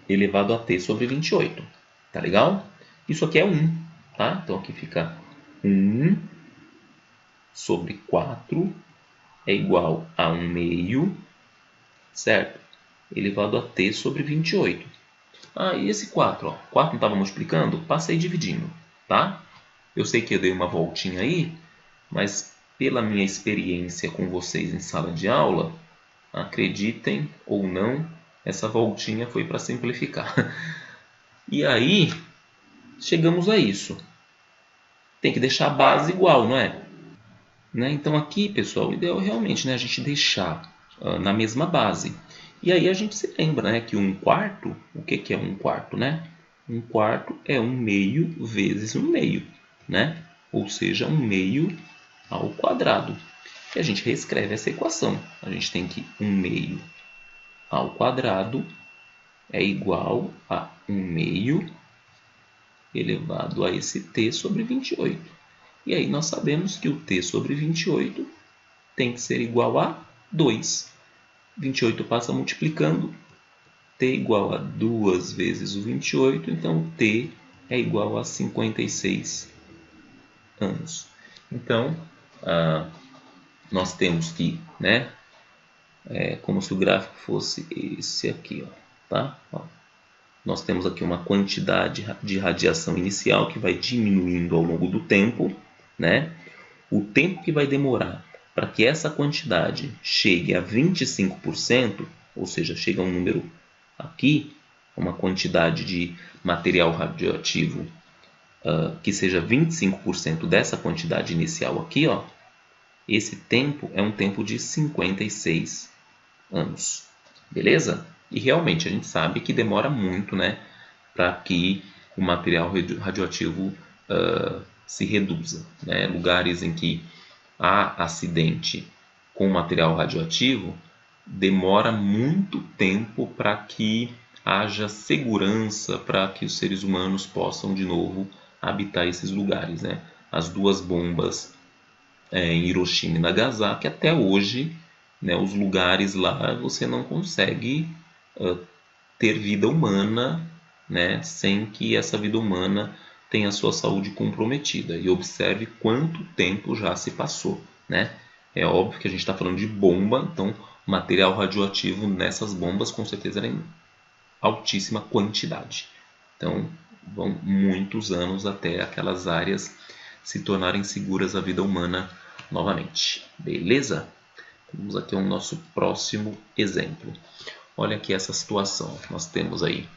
elevado a t sobre 28. Tá legal? Isso aqui é 1, tá? Então, aqui fica 1 sobre 4 é igual a 1/2, certo? Elevado a t sobre 28. Ah, e esse 4? Ó, 4 não estava multiplicando? Passei dividindo, tá? Eu sei que eu dei uma voltinha aí, mas pela minha experiência com vocês em sala de aula, acreditem ou não, essa voltinha foi para simplificar. E aí, chegamos a isso. Tem que deixar a base igual, não é? Né? Então aqui, pessoal, o ideal é realmente, né, a gente deixar na mesma base. E aí a gente se lembra, né, que 1/4, o que é 1/4, né? 1/4 é 1/2 vezes 1/2, né? Ou seja, 1/2 ao quadrado. E a gente reescreve essa equação. A gente tem que 1/2 ao quadrado é igual a 1/2 elevado a esse t sobre 28. E aí nós sabemos que o t sobre 28 tem que ser igual a 2. 28 passa multiplicando, t igual a 2 vezes o 28, então t é igual a 56 anos. Então, nós temos que, né, como se o gráfico fosse esse aqui, ó, tá? Ó. Nós temos aqui uma quantidade de radiação inicial que vai diminuindo ao longo do tempo, né? O tempo que vai demorar para que essa quantidade chegue a 25%, ou seja, chega a um número aqui, uma quantidade de material radioativo que seja 25% dessa quantidade inicial aqui, ó, esse tempo é um tempo de 56 anos. Beleza? E realmente a gente sabe que demora muito, né, para que o material radioativo se reduza. Né? Lugares em que há acidente com material radioativo, demora muito tempo para que haja segurança para que os seres humanos possam de novo habitar esses lugares. Né? As duas bombas em Hiroshima e Nagasaki, até hoje, né, os lugares lá você não consegue ter vida humana, né, sem que essa vida humana tenha a sua saúde comprometida. E observe quanto tempo já se passou, né? É óbvio que a gente está falando de bomba, então material radioativo nessas bombas com certeza era em altíssima quantidade. Então vão muitos anos até aquelas áreas se tornarem seguras à vida humana novamente. Beleza? Vamos aqui ao nosso próximo exemplo. Olha aqui essa situação. Nós temos aí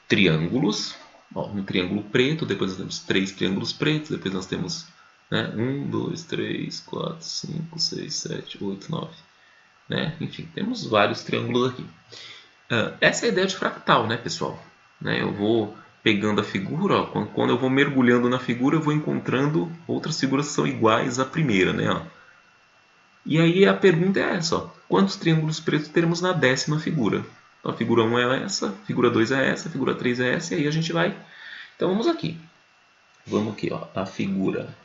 triângulos. Ó, um triângulo preto, depois nós temos 3 triângulos pretos, depois nós temos 1, 2, 3, 4, 5, 6, 7, 8, 9. Né? Enfim, temos vários triângulos aqui. Essa é a ideia de fractal, né, pessoal? Né? Eu vou pegando a figura, ó, quando eu vou mergulhando na figura, eu vou encontrando outras figuras que são iguais à primeira, né? Ó. E aí a pergunta é essa, ó, quantos triângulos pretos teremos na 10ª figura? Então, a figura 1 é essa, a figura 2 é essa, a figura 3 é essa, e aí a gente vai... Então vamos aqui. Vamos aqui, ó, a figura...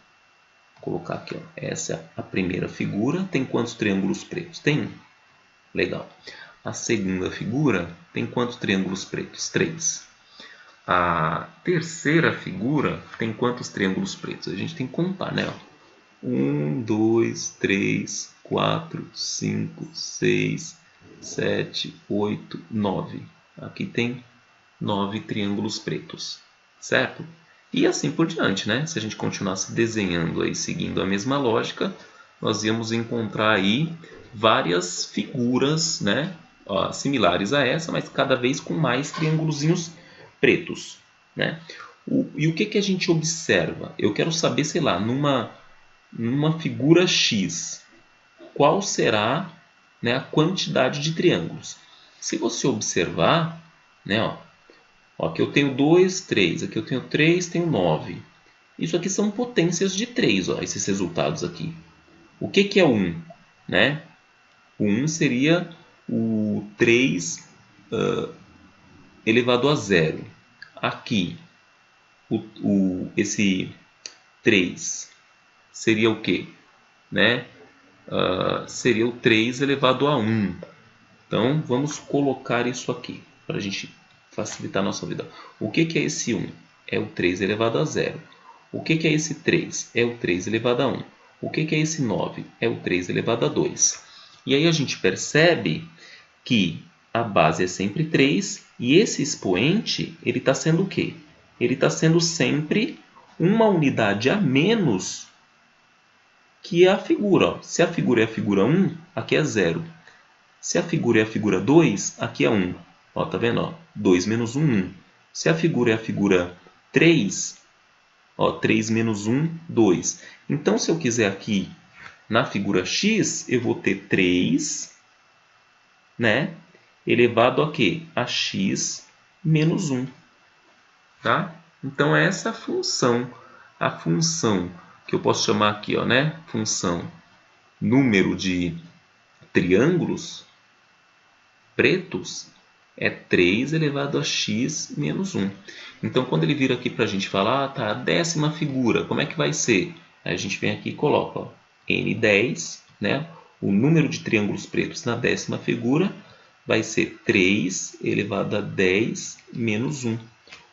Vou colocar aqui, ó, essa é a primeira figura, tem quantos triângulos pretos? Tem 1. Legal. A segunda figura tem quantos triângulos pretos? 3. A terceira figura tem quantos triângulos pretos? A gente tem que contar, né? 1, 2, 3, 4, 5, 6, 7, 8, 9. Aqui tem 9 triângulos pretos, certo? E assim por diante, né? Se a gente continuasse desenhando aí, seguindo a mesma lógica, nós íamos encontrar aí várias figuras, né? Ó, similares a essa, mas cada vez com mais triângulozinhos pretos, né? E o que a gente observa? Eu quero saber, sei lá, numa figura X, qual será, né, a quantidade de triângulos? Se você observar, né, ó, aqui eu tenho 2, 3, aqui eu tenho 3, tenho 9. Isso aqui são potências de 3, ó, esses resultados aqui. O que é 1? Né? O 1 seria o 3 elevado a 0. Aqui, esse 3 seria o quê? Né? Seria o 3 elevado a 1. Então, vamos colocar isso aqui, para a gente facilitar a nossa vida. O que é esse 1? É o 3 elevado a 0. O que é esse 3? É o 3 elevado a 1. O que é esse 9? É o 3 elevado a 2. E aí a gente percebe que a base é sempre 3 e esse expoente ele está sendo o quê? Ele está sendo sempre uma unidade a menos que a figura. Ó. Se a figura é a figura 1, aqui é 0. Se a figura é a figura 2, aqui é 1. Ó, tá vendo? Ó? 2 menos 1, 1. Se a figura é a figura 3, ó, 3 menos 1, 2. Então, se eu quiser aqui na figura X, eu vou ter 3, né, elevado a quê? A x menos 1. Tá? Então, essa função, a função que eu posso chamar aqui, ó, né, função número de triângulos pretos, é 3 elevado a x menos 1. Então, quando ele vira aqui para a gente falar, tá, a 10ª figura, como é que vai ser? Aí a gente vem aqui e coloca, ó, N10, né? O número de triângulos pretos na 10ª figura vai ser 3 elevado a 10 menos 1.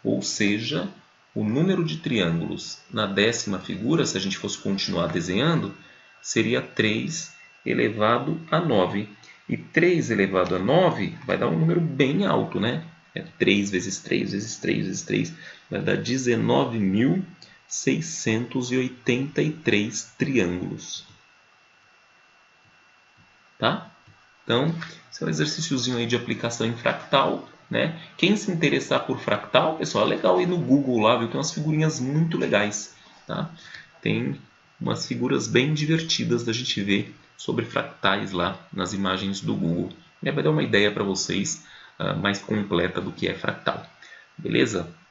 Ou seja, o número de triângulos na 10ª figura, se a gente fosse continuar desenhando, seria 3 elevado a 9. E 3 elevado a 9 vai dar um número bem alto, né? É 3 vezes 3 vezes 3 vezes 3. Vai dar 19.683 triângulos. Tá? Então, esse é um exercíciozinho aí de aplicação em fractal. Né? Quem se interessar por fractal, pessoal, é legal ir no Google lá, viu? Tem umas figurinhas muito legais. Tá? Tem umas figuras bem divertidas da gente ver sobre fractais lá nas imagens do Google. Vai dar uma ideia para vocês mais completa do que é fractal. Beleza?